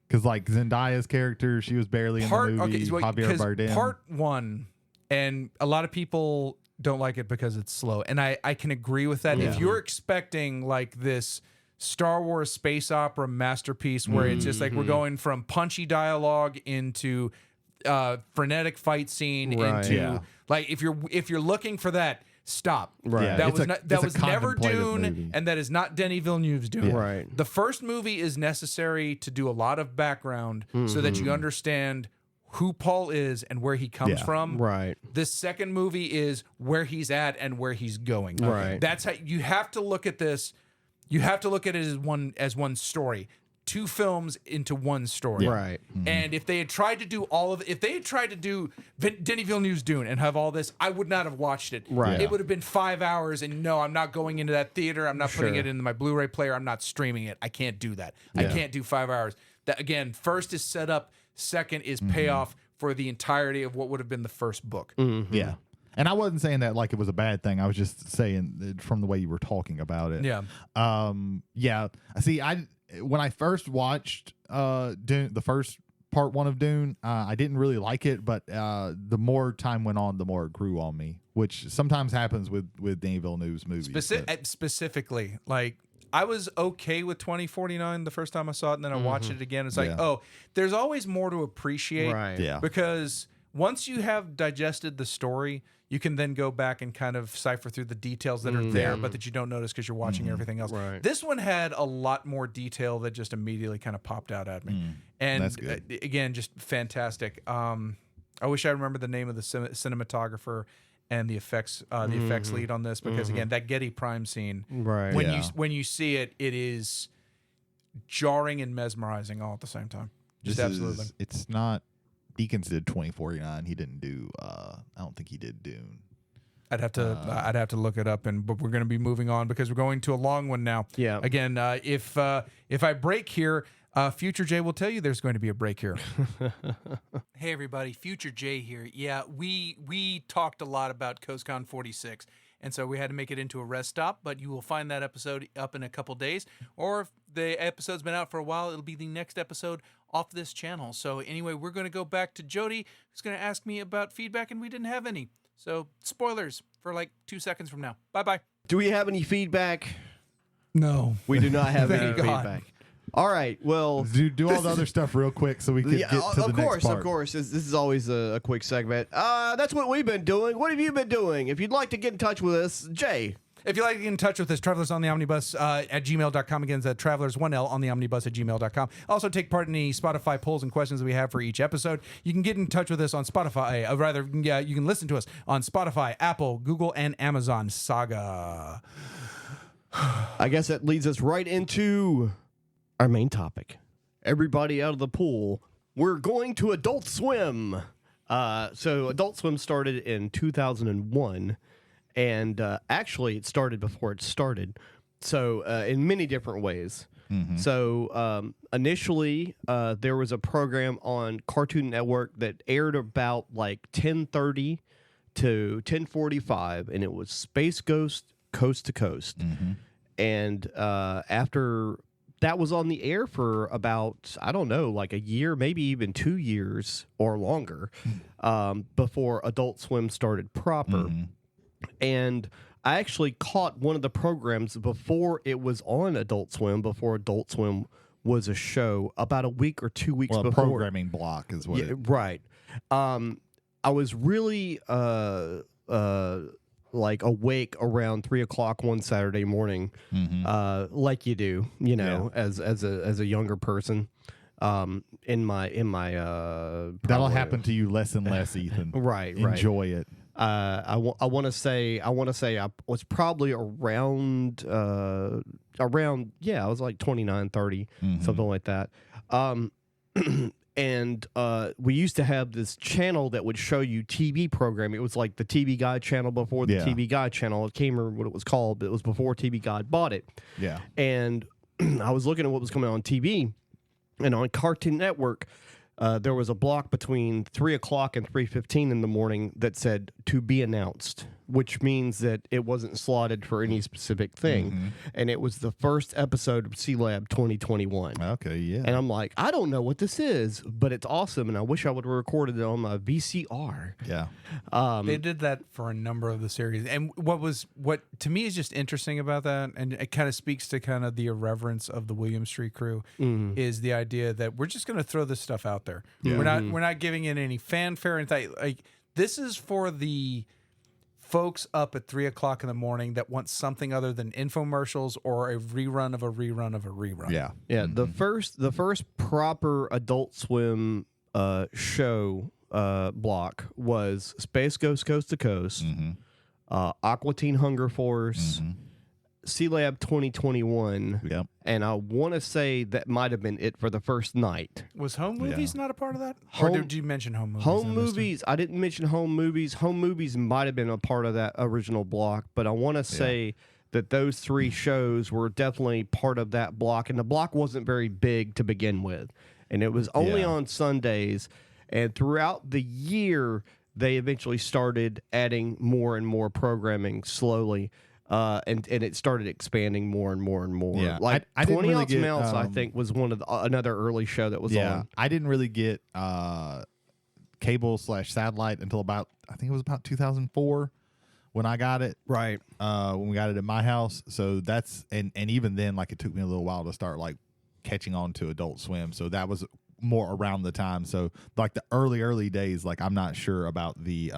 Because Zendaya's character, she was barely in the movie. Javier Bardem. Part 1, and a lot of people don't like it because it's slow, and I can agree with that. If you're expecting this Star Wars space opera masterpiece where it's just we're going from punchy dialogue into frenetic fight scene into if you're looking for that, stop. That was never Dune, movie. And that is not Denis Villeneuve's Dune. The first movie is necessary to do a lot of background so that you understand who Paul is and where he comes from. This second movie is where he's at and where he's going. That's how you have to look at this. You have to look at it as one story. 2 films into one story. And if they had tried to do if they had tried to do Denis Villeneuve's Dune and have all this, I would not have watched it. It would have been 5 hours, and no, I'm not going into that theater. I'm not putting it into my Blu-ray player. I'm not streaming it. I can't do that. I can't do 5 hours. That again, first is set up, second is payoff for the entirety of what would have been the first book. Yeah. And I wasn't saying that like it was a bad thing. I was just saying from the way you were talking about it. Yeah. See, when I first watched Dune, the first part 1 of Dune, I didn't really like it, but the more time went on, the more it grew on me, which sometimes happens with Denis Villeneuve's movies. Specifically, I was okay with 2049 the first time I saw it, and then I watched it again. It's there's always more to appreciate. Because once you have digested the story, you can then go back and kind of cipher through the details that are there, but that you don't notice because you're watching everything else. This one had a lot more detail that just immediately kind of popped out at me. And that's good. Again, just fantastic. I wish I remember the name of the cinematographer and the effects lead on this, because again, that Getty Prime scene, Right. when you see it, it is jarring and mesmerizing all at the same time. Just absolutely. It's not. Deakins did 2049. He didn't do. I don't think he did Dune. I'd have to look it up, but we're going to be moving on because we're going to a long one now. Yeah. Again, if I break here, Future Jay will tell you there's going to be a break here. Hey everybody, Future Jay here. Yeah, we talked a lot about CoastCon 46, and so we had to make it into a rest stop. But you will find that episode up in a couple days, or if the episode's been out for a while, it'll be the next episode off this channel. So anyway, we're going to go back to Jody, who's going to ask me about feedback, and we didn't have any. So spoilers for like 2 seconds from now. Bye-bye. Do we have any feedback? No. We do not have any Thank God. feedback. All right. Well, Do all the other stuff real quick so we can get to the next part. Of course. This is always a quick segment. That's what we've been doing. What have you been doing? If you'd like to get in touch with us, Jay. If you'd like to get in touch with us, Travelers on the Omnibus at gmail.com. Again, that's Travelers, 1L, on the Omnibus at gmail.com. Also, take part in the Spotify polls and questions that we have for each episode. You can get in touch with us on Spotify. You can listen to us on Spotify, Apple, Google, and Amazon. Saga. I guess that leads us right into our main topic. Everybody out of the pool. We're going to Adult Swim. So Adult Swim started in 2001. And actually, it started before it started. So in many different ways. Mm-hmm. So initially, there was a program on Cartoon Network that aired about like 10:30 to 10:45, and it was Space Ghost Coast to Coast. Mm-hmm. And after that was on the air for about, I don't know, like a year, maybe even 2 years or longer, before Adult Swim started proper. Mm-hmm. And I actually caught one of the programs before it was on Adult Swim, before Adult Swim was a show, about a week or 2 weeks before. A programming block is what right. I was really like awake around 3 o'clock one Saturday morning, like you do, as a younger person. In my that'll happen to you less and less, Ethan. Right. Enjoy it. I want to say I was probably around I was like 29, 30, something like that. And we used to have this channel that would show you TV programming. It was like the TV Guide channel before the TV Guide channel. I can't remember what it was called, but it was before TV Guide bought it. Yeah. And I was looking at what was coming on TV, and on Cartoon Network, there was a block between 3 o'clock and 3:15 in the morning that said "to be announced," which means that it wasn't slotted for any specific thing. And it was the first episode of C-Lab 2021. Okay, yeah. And I'm like, I don't know what this is, but it's awesome, and I wish I would have recorded it on my VCR. Yeah. They did that for a number of the series. And what to me is just interesting about that, and it kind of speaks to kind of the irreverence of the Williams Street crew, is the idea that we're just going to throw this stuff out there. Yeah. We're not giving it any fanfare and like this is for the folks up at 3 o'clock in the morning that want something other than infomercials or a rerun of a rerun of a rerun. Yeah. Yeah. The first proper Adult Swim show block was Space Ghost Coast to Coast, Aqua Teen Hunger Force, C-Lab 2021, and I want to say that might have been it for the first night. Was Home Movies not a part of that? Or did you mention Home Movies? Home Movies, I didn't mention Home Movies. Home Movies might have been a part of that original block, but I want to say that those three shows were definitely part of that block, and the block wasn't very big to begin with, and it was only on Sundays, and throughout the year, they eventually started adding more and more programming slowly. And it started expanding more and more and more. Yeah, like I 20 Ounce Mouse, I think, was one of another early show that was on. I didn't really get cable/satellite until about 2004 when I got it. Right. When we got it at my house. So that's and even then, like, it took me a little while to start like catching on to Adult Swim. So that was more around the time. So like the early days, like I'm not sure about the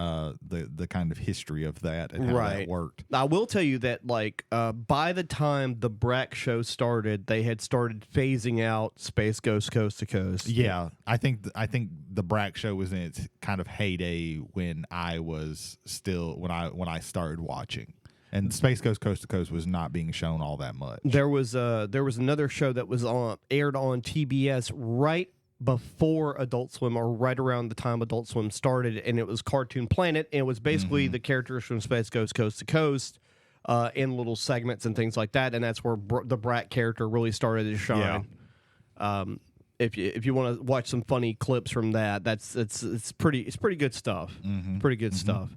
kind of history of that and how that worked. I will tell you that like by the time the Brack show started, they had started phasing out Space Ghost Coast to Coast. Yeah, I think the Brack show was in its kind of heyday when I was still when I started watching. And Space Ghost Coast to Coast was not being shown all that much. There was another show that was aired on TBS right before Adult Swim, or right around the time Adult Swim started, and it was Cartoon Planet, and it was basically the characters from Space Ghost Coast to Coast in little segments and things like that, and that's where the Brat character really started to shine. Yeah. If you want to watch some funny clips from that, it's pretty good stuff. Pretty good stuff.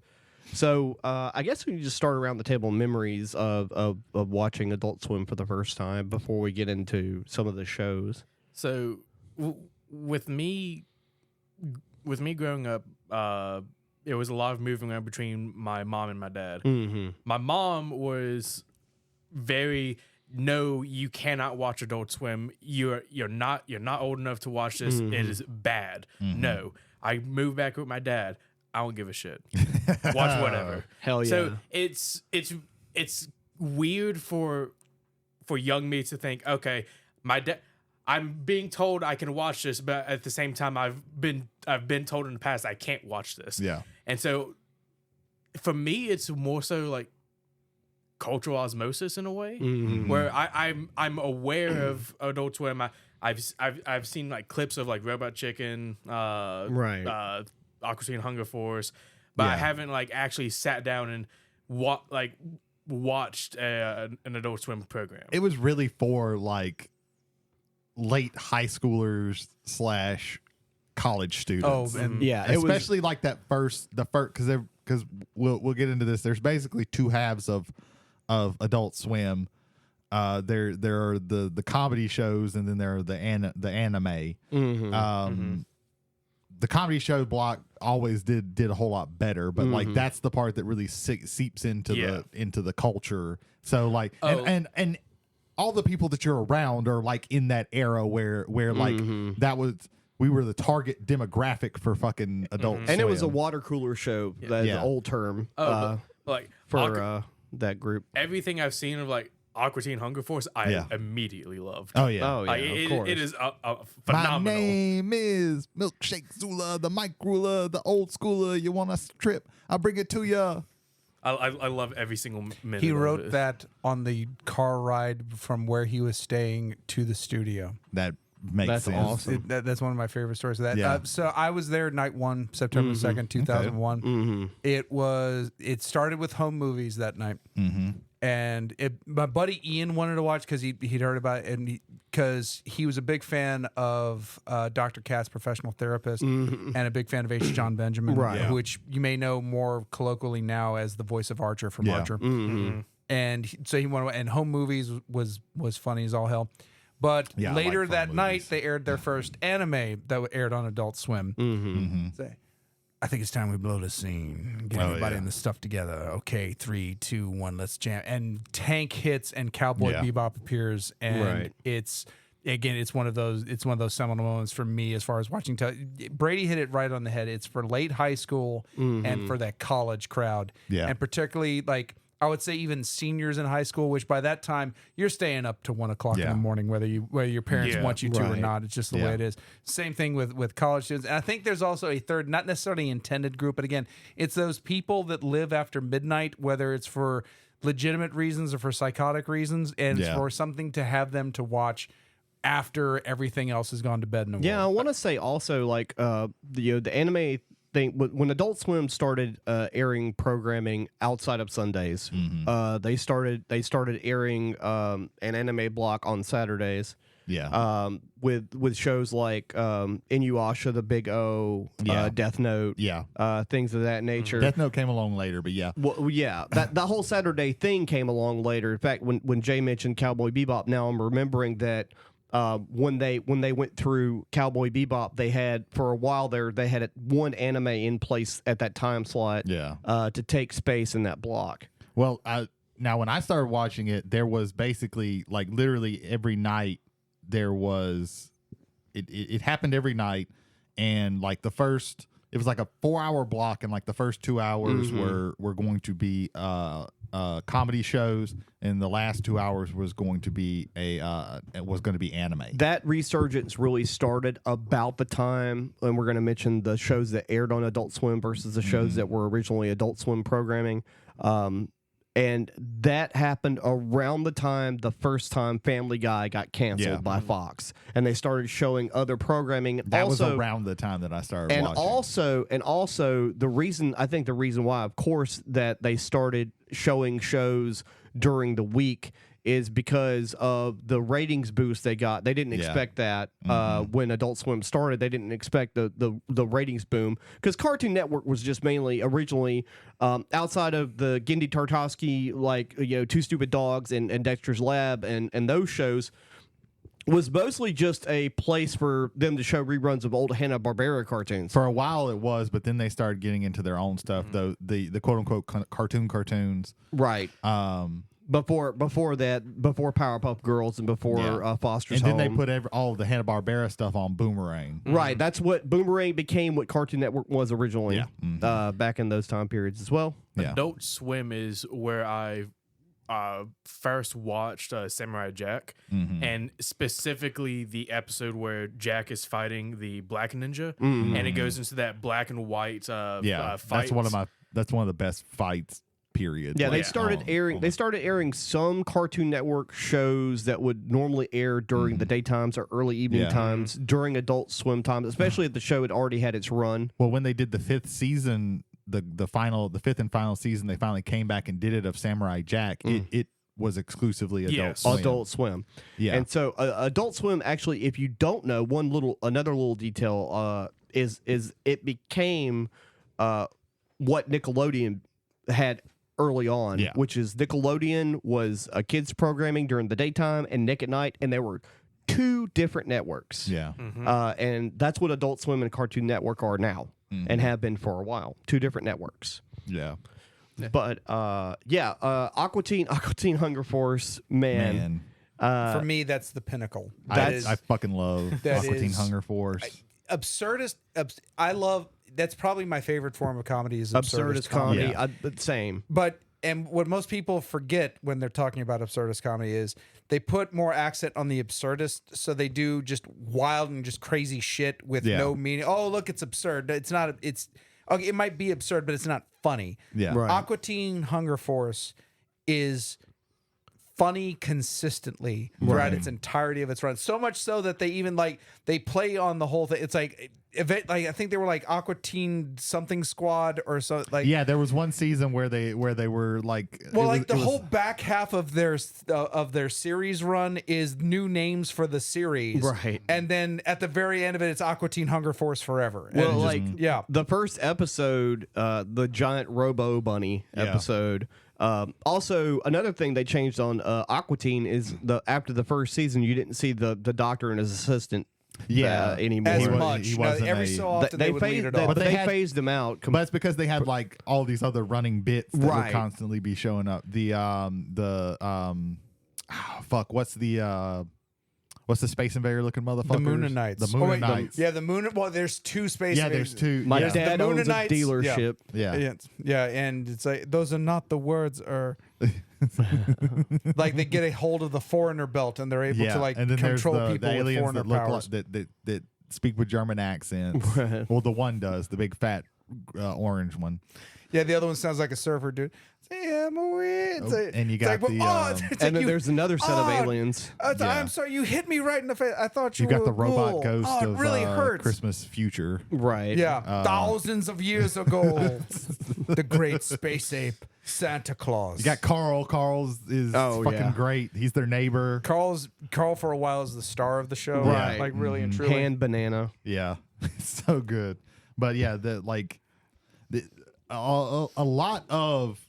So I guess we can just start around the table memories of watching Adult Swim for the first time before we get into some of the shows. So with me growing up, it was a lot of moving around between my mom and my dad. My mom was very, no, you cannot watch Adult Swim. You're not old enough to watch this. It is bad. No. I moved back with my dad. I don't give a shit. Watch whatever. Hell yeah. So it's weird for young me to think, okay, my dad, I'm being told I can watch this, but at the same time I've been told in the past I can't watch this. Yeah. And so for me it's more so like cultural osmosis in a way, where I'm aware of Adult Swim. I've seen like clips of like Robot Chicken, Aqua Teen Hunger Force, but I haven't like actually sat down and watched an Adult Swim program. It was really for like late high schoolers / college students. Oh, and especially like the first because we'll get into this. There's basically two halves of Adult Swim. There are the comedy shows, and then there are the anime. The comedy show block always did a whole lot better, but like that's the part that really seeps into the culture. So like and all the people that you're around are like in that era where like that was, we were the target demographic for fucking Adult Swim. And it was a water cooler show. That's the old term for that group. Everything I've seen of like Aqua Teen Hunger Force, I immediately loved. Oh yeah, of course. It is phenomenal. My name is Milkshake Zula, the micruler, the old schooler. You want us to trip? I'll bring it to you. I love every single minute. He wrote that on the car ride from where he was staying to the studio. That makes sense. Awesome. That's one of my favorite stories of that. Yeah. So I was there night one, September 2nd, 2001. It started with home movies that night. And my buddy Ian wanted to watch because he'd heard about it, and because he was a big fan of Dr. Katz, Professional Therapist, and a big fan of H. John Benjamin, which you may know more colloquially now as the voice of Archer from Archer. And so he wanted, and home movies was funny as all hell. But later that night, they aired their first anime that aired on Adult Swim. I think it's time we blow the scene. Get everybody in the stuff together. Okay, 3, 2, 1, let's jam. And Tank hits and Cowboy Bebop appears, and it's one of those seminal moments for me as far as watching. Brady hit it right on the head. It's for late high school and for that college crowd, and particularly like I would say even seniors in high school, which by that time you're staying up to 1 o'clock in the morning, whether your parents want you to or not. It's just the way it is. Same thing with college students. And I think there's also a third, not necessarily intended group, but again, it's those people that live after midnight, whether it's for legitimate reasons or for psychotic reasons, and it's for something to have them to watch after everything else has gone to bed in the world. Yeah, I want to say also like the anime thing, when Adult Swim started airing programming outside of Sundays, they started airing an anime block on Saturdays. With shows like Inuyasha, The Big O, Death Note, things of that nature. Death Note came along later, but that whole Saturday thing came along later. In fact, when Jay mentioned Cowboy Bebop, now I'm remembering that. When they went through Cowboy Bebop, they had for a while there they had one anime in place at that time slot to take space in that block. Well, now when I started watching it, there was basically like literally every night there was it happened every night, and like it was like a 4-hour block, and like the first 2 hours were going to be comedy shows, and the last 2 hours was going to be anime. That resurgence really started about the time, and we're going to mention the shows that aired on Adult Swim versus the shows that were originally Adult Swim programming. And that happened around the time the first time Family Guy got canceled by Fox, and they started showing other programming. That was around the time that I started watching. And also the reason why, of course, that they started showing shows during the week is because of the ratings boost they got. They didn't expect that when Adult Swim started. They didn't expect the ratings boom, because Cartoon Network was just mainly originally outside of the Gendy Tartakovsky, like, Two Stupid Dogs and Dexter's Lab and those shows, was mostly just a place for them to show reruns of old Hanna-Barbera cartoons. For a while it was, but then they started getting into their own stuff, though the quote unquote cartoons. Right. Before Powerpuff Girls and before Foster's Home. And then they put all of the Hanna-Barbera stuff on Boomerang. Right. That's what Boomerang became, what Cartoon Network was originally back in those time periods as well. Yeah. Adult Swim is where I first watched Samurai Jack, and specifically the episode where Jack is fighting the Black Ninja, and it goes into that black and white fight. That's one of the best fights. Period. Yeah, they started airing some Cartoon Network shows that would normally air during the daytimes or early evening times during Adult Swim times, especially if the show had already had its run. Well, when they did the fifth season, the fifth and final season, they finally came back and did it of Samurai Jack. It was exclusively Adult Swim. Yeah, and so Adult Swim, actually, if you don't know, another little detail is it became what Nickelodeon had early on, which is Nickelodeon was a kids programming during the daytime and Nick at Night, and there were two different networks. Yeah. And that's what Adult Swim and Cartoon Network are now and have been for a while. Two different networks. Yeah. But Aqua Teen Hunger Force, man. For me, that's the pinnacle. I fucking love Aqua Teen Hunger Force. Absurdist. That's probably my favorite form of comedy is absurdist comedy. Yeah. Same. And what most people forget when they're talking about absurdist comedy is they put more accent on the absurdist, so they do just wild and just crazy shit with no meaning. Oh, look, it's absurd. It's not. It's okay. It might be absurd, but it's not funny. Yeah. Right. Aqua Teen Hunger Force is funny consistently throughout its entirety of its run. So much so that they even they play on the whole thing. It's like I think they were like Aqua Teen something squad or so. Yeah, there was one season where they were like, the whole back half of their series run is new names for the series, right? And then at the very end of it, it's Aqua Teen Hunger Force Forever. Well, and the first episode, the giant Robo Bunny episode. Also, another thing they changed on Aqua Teen is after the first season, you didn't see the doctor and his assistant anymore. As much. Every so often they would lead it off. But they phased them out. But it's because they had like all these other running bits that would constantly be showing up. What's the Space Invader looking motherfuckers? The Moonanites. The Moonanites. Yeah, the Moon. Well, there's two Space Invaders. There's two. My dad owns a dealership. Yeah, and it's like those are not the words. Or like they get a hold of the foreigner belt and they're able to and then control there's people the with aliens foreigner that look powers. like that speak with German accents. Well, the one does, the big fat orange one. Yeah, the other one sounds like a surfer dude. And you got and then there's another set of aliens. I'm sorry, you hit me right in the face. I thought you got were the robot cool. ghost it really hurts. Christmas Future. Right. Yeah, thousands of years ago, the great space ape Santa Claus. You got Carl. Carl's is fucking great. He's their neighbor. Carl for a while is the star of the show. Right. Like really and truly. Hand banana. Yeah, so good. But yeah, a lot of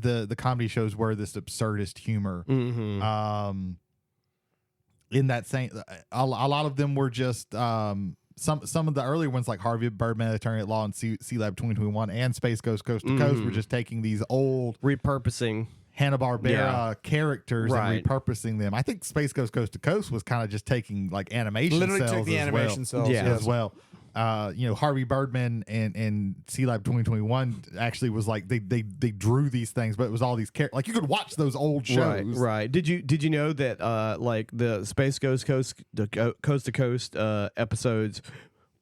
the comedy shows were this absurdist humor. In that same, a lot of them were just some of the earlier ones like Harvey Birdman, Attorney at Law, and Sea Lab 2021 and Space Ghost Coast to Coast were just taking these old repurposing Hanna-Barbera characters Right. and repurposing them. I think Space Ghost Coast to Coast was kind of just taking like animation Literally cells took the as animation well. cells, Yeah. as well. Harvey Birdman and Sea Lab 2021 actually was like they drew these things, but it was all these like you could watch those old shows. Right. Did you know that like the Space Ghost Coast to Coast episodes,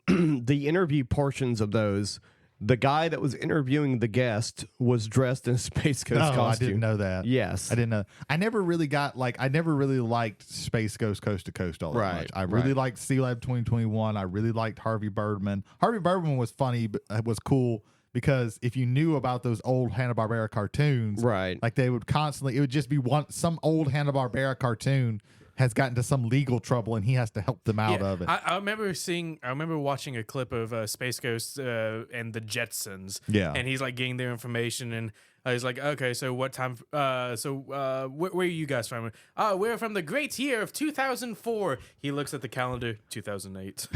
the interview portions of those, the guy that was interviewing the guest was dressed in a Space Ghost costume. I didn't know that. Yes. I didn't know. I never really liked Space Ghost Coast to Coast all that much. I really liked Sea Lab 2021. I really liked Harvey Birdman. Harvey Birdman was funny, but was cool because if you knew about those old Hanna-Barbera cartoons, Right. like they would constantly, it would just be some old Hanna-Barbera cartoon has gotten to some legal trouble and he has to help them out of it. I remember watching a clip of Space Ghost and the Jetsons. Yeah. And he's like getting their information and he's like, okay, so what time? Where are you guys from? We're from the great year of 2004. He looks at the calendar, 2008.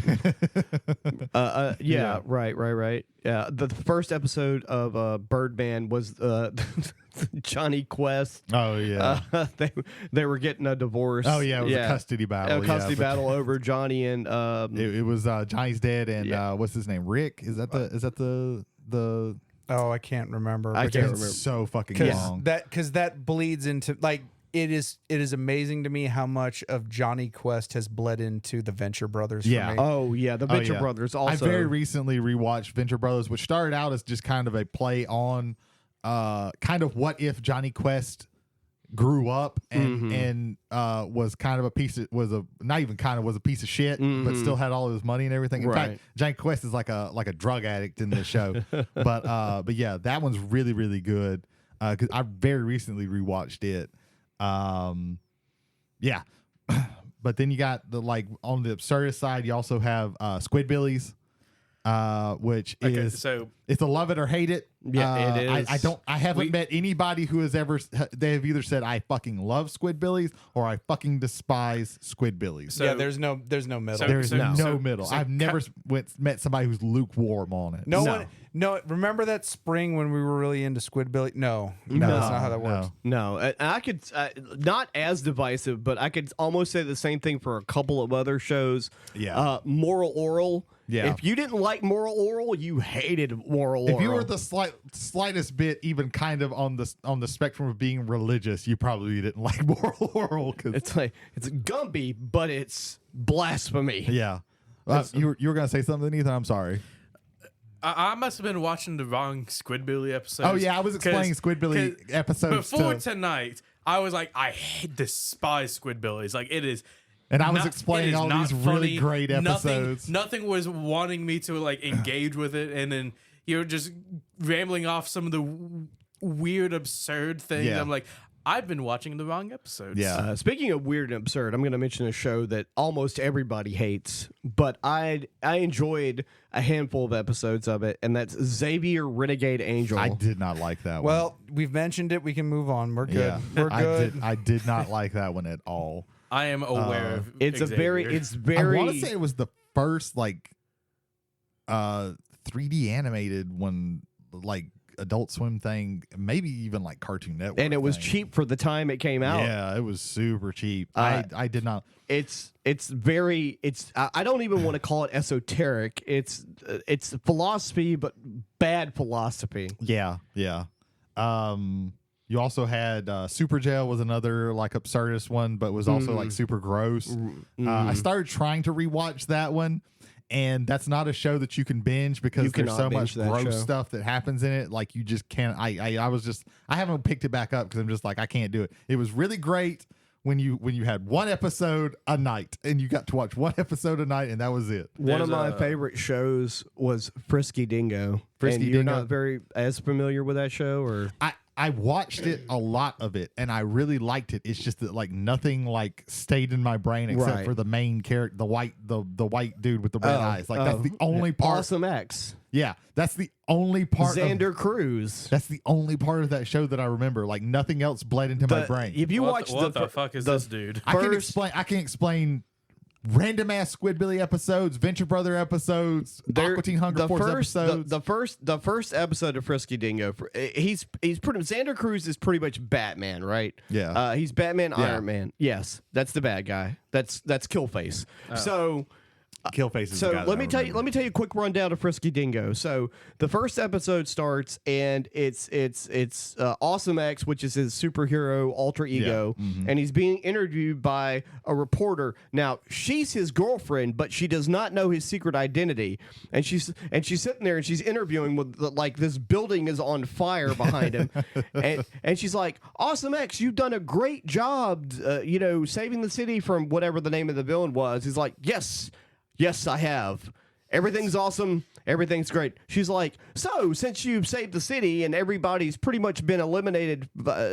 Right. Yeah, the first episode of Birdman was Johnny Quest. Oh yeah. They were getting a divorce. Oh yeah, it was a custody battle. A custody battle over Johnny and it was Johnny's dad and what's his name? Rick? Is that the Oh, I can't remember. I can't remember. It's so fucking Because long. that bleeds into like it is amazing to me how much of Johnny Quest has bled into the Venture Brothers. Yeah. For me. Oh yeah, the Venture Brothers also. I very recently rewatched Venture Brothers, which started out as just kind of a play on kind of what if Johnny Quest grew up and was kind of a piece of was a piece of shit, but still had all of his money and everything. In fact, Johnny Quest is like a drug addict in this show. but yeah, that one's really, really good. Because I very recently rewatched it. Yeah. But then you got the like on the absurdist side, you also have Squidbillies. Which is so it's a love it or hate it. Yeah, it is. I haven't met anybody who has ever. They have either said I fucking love Squidbillies or I fucking despise Squidbillies. So- yeah, there's no middle. There's no so- middle. so I've never met somebody who's lukewarm on it. No, remember that spring when we were really into Squidbillies? No, that's not how that works. No, and I could not as divisive, but I could almost say the same thing for a couple of other shows. Yeah. Moral Oral. Yeah. If you didn't like Moral Oral, you hated Moral Oral. If you were the slightest bit even kind of on the spectrum of being religious, you probably didn't like Moral Oral. it's Gumby, but it's blasphemy. Yeah. You were gonna say something, Ethan? I'm sorry. I must have been watching the wrong Squidbilly episode. Oh yeah, I was explaining Squidbilly episodes before tonight. I was like, I despise Squidbillies. Like it is. And I was explaining all these really great episodes. Nothing was wanting me to like engage with it, and then you're just rambling off some of the weird, absurd things. Yeah. I'm like, I've been watching the wrong episodes. Yeah. Speaking of weird and absurd, I'm going to mention a show that almost everybody hates, but I enjoyed a handful of episodes of it, and that's Xavier Renegade Angel. I did not like that one. Well, we've mentioned it. We can move on. We're good. Yeah. We're good. I did not like that one at all. I am aware of It's Xavier. I want to say it was the first like 3D animated one, like Adult Swim thing, maybe even like Cartoon Network, and it was thing. cheap for the time it came out. Yeah, it was super cheap. I did not. It's very I don't even want to call it esoteric. It's philosophy, but bad philosophy. Yeah. You also had Super Jail was another like absurdist one, but was also like super gross. I started trying to rewatch that one, and that's not a show that you can binge because there's so much gross stuff that happens in it. Like you just can't. I haven't picked it back up because I'm just like I can't do it. It was really great when you had one episode a night and you got to watch one episode a night and that was it. One of my favorite shows was Frisky Dingo. You're not very as familiar with that show, or I watched it, a lot of it, and I really liked it. It's just that like nothing like stayed in my brain except for the main character, the white dude with the red eyes. Like that's the only part. Awesome X. Yeah, that's the only part. Xander Cruz. That's the only part of that show that I remember. Like nothing else bled into my brain. If you watch what the fuck is this dude? I can explain random ass Squidbilly episodes, Venture Brother episodes, Aqua Teen Hunger Force episodes. The first episode of Frisky Dingo, he's pretty. Xander Cruz is pretty much Batman, right? Yeah. He's Batman, Iron Man. Yes, that's the bad guy. That's Killface. So. Killface is the guy let me tell you a quick rundown of Frisky Dingo. So the first episode starts and it's Awesome X, which is his superhero alter ego, and he's being interviewed by a reporter. Now she's his girlfriend, but she does not know his secret identity, and she's sitting there and she's interviewing with like this building is on fire behind him, and she's like, Awesome X, you've done a great job, saving the city from whatever the name of the villain was. He's like, Yes, I have. Everything's awesome. Everything's great. She's like, so since you've saved the city and everybody's pretty much been eliminated,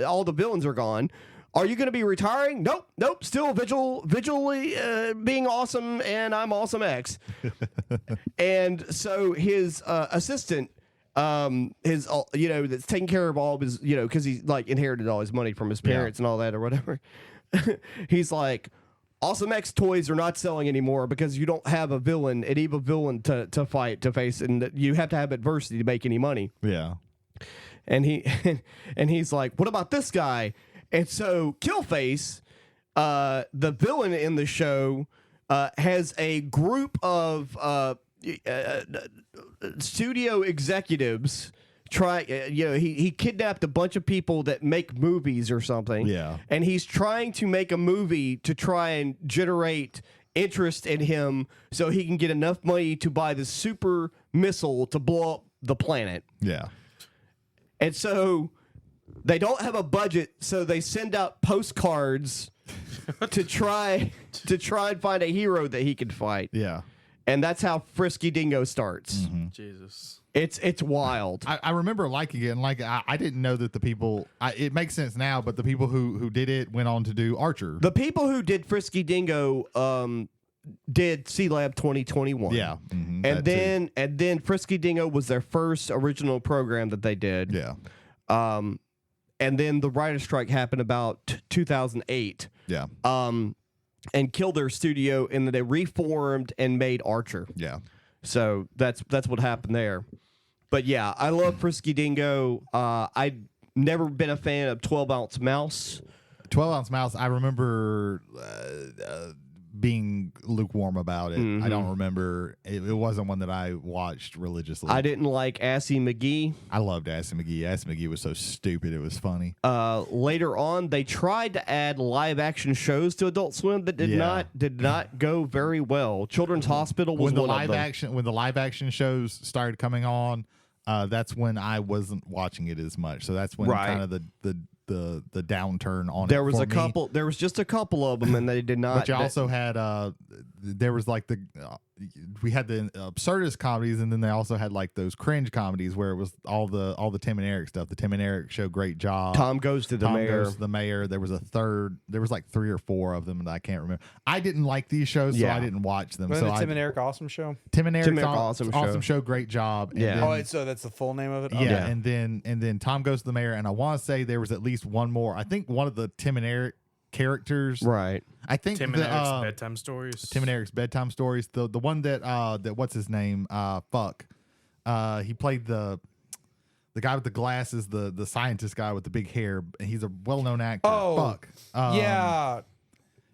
all the villains are gone, are you going to be retiring? Nope. Still visually being awesome, and I'm Awesome X. And so his assistant, that's taking care of all of his, because he like inherited all his money from his parents and all that or whatever. He's like, Awesome X toys are not selling anymore because you don't have an evil villain to face, and you have to have adversity to make any money. Yeah. And he's like, what about this guy? And so Killface, the villain in the show, has a group of studio executives. He kidnapped a bunch of people that make movies or something. Yeah. And he's trying to make a movie to try and generate interest in him so he can get enough money to buy the super missile to blow up the planet. Yeah. And so they don't have a budget, so they send out postcards to try and find a hero that he can fight. Yeah. And that's how Frisky Dingo starts. Mm-hmm. Jesus. It's wild. I remember liking it, and I didn't know that the people. It makes sense now, but the people who did it went on to do Archer. The people who did Frisky Dingo did C-Lab 2021. Yeah, and then Frisky Dingo was their first original program that they did. Yeah. And then the writer's strike happened about 2008. Yeah. And killed their studio, and then they reformed and made Archer. Yeah. So that's what happened there. But yeah, I love Frisky Dingo. I've never been a fan of 12-Ounce Mouse. 12-Ounce Mouse, I remember being lukewarm about it. I don't remember. It wasn't one that I watched religiously. I didn't like Assy McGee. I loved Assy McGee. Assy McGee was so stupid. It was funny. Later on, they tried to add live-action shows to Adult Swim that did not go very well. Children's Hospital was one of them. When the live-action shows started coming on, that's when I wasn't watching it as much. So that's when kind of the downturn on there it was for a couple me. There was just a couple of them, and they did not. But you also had there was like we had the absurdist comedies, and then they also had like those cringe comedies where it was all the Tim and Eric stuff. The Tim and Eric Show, great job. Tom Goes to the Mayor. Goes to the Mayor. There was like 3 or 4 of them that I can't remember. I didn't like these shows, so I didn't watch them. Wasn't So it Tim and Eric Awesome Show? Tim and Eric's Awesome show, great job. And Yeah. then, So that's the full name of it? yeah, and then Tom Goes to the Mayor, and I want to say there was at least one more. I think one of the Tim and Eric characters, Right. I think Tim and Eric's bedtime stories. Tim and Eric's bedtime stories. The one that what's his name? He played the guy with the glasses, the scientist guy with the big hair. He's a well-known actor. Fuck. Yeah.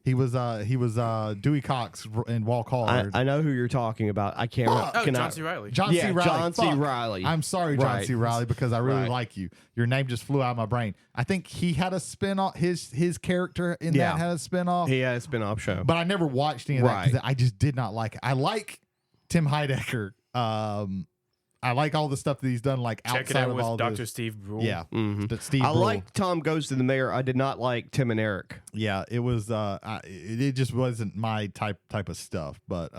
He was Dewey Cox in Walk Hard. I know who you're talking about. I can't. John C. Reilly. John C. Riley. John C. Riley. I'm sorry, John C. Riley, because I really Right. like you. Your name just flew out of my brain. I think he had a spin-off. His character in that had a spin-off. He had a spin-off show. But I never watched any of that because I just did not like it. I like Tim Heidecker. I like all the stuff that he's done, like Check outside it out of with all Dr. this. Steve Brule. Yeah, Steve. I Brule. like Tom Goes to the Mayor. I did not like Tim and Eric. Yeah, it was. It just wasn't my type of stuff. But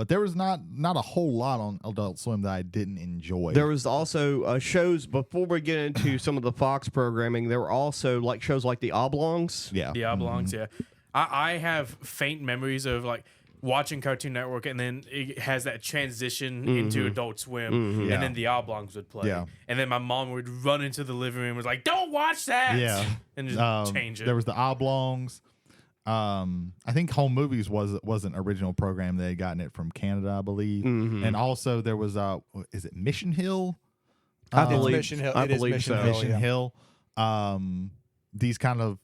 there was not a whole lot on Adult Swim that I didn't enjoy. There was also shows before we get into some of the Fox programming. There were also like shows like The Oblongs. Yeah, The Oblongs, yeah. I have faint memories of like watching Cartoon Network, and then it has that transition into Adult Swim, Yeah. and then The Oblongs would play. Yeah. And then my mom would run into the living room and was like, don't watch that! Yeah. And just change it. There was The Oblongs. I think Home Movies was an original program. They had gotten it from Canada, I believe. And also there was is it Mission Hill? I believe Mission Hill. I It is believe Mission so. Hill. Mission yeah. Hill. These kind of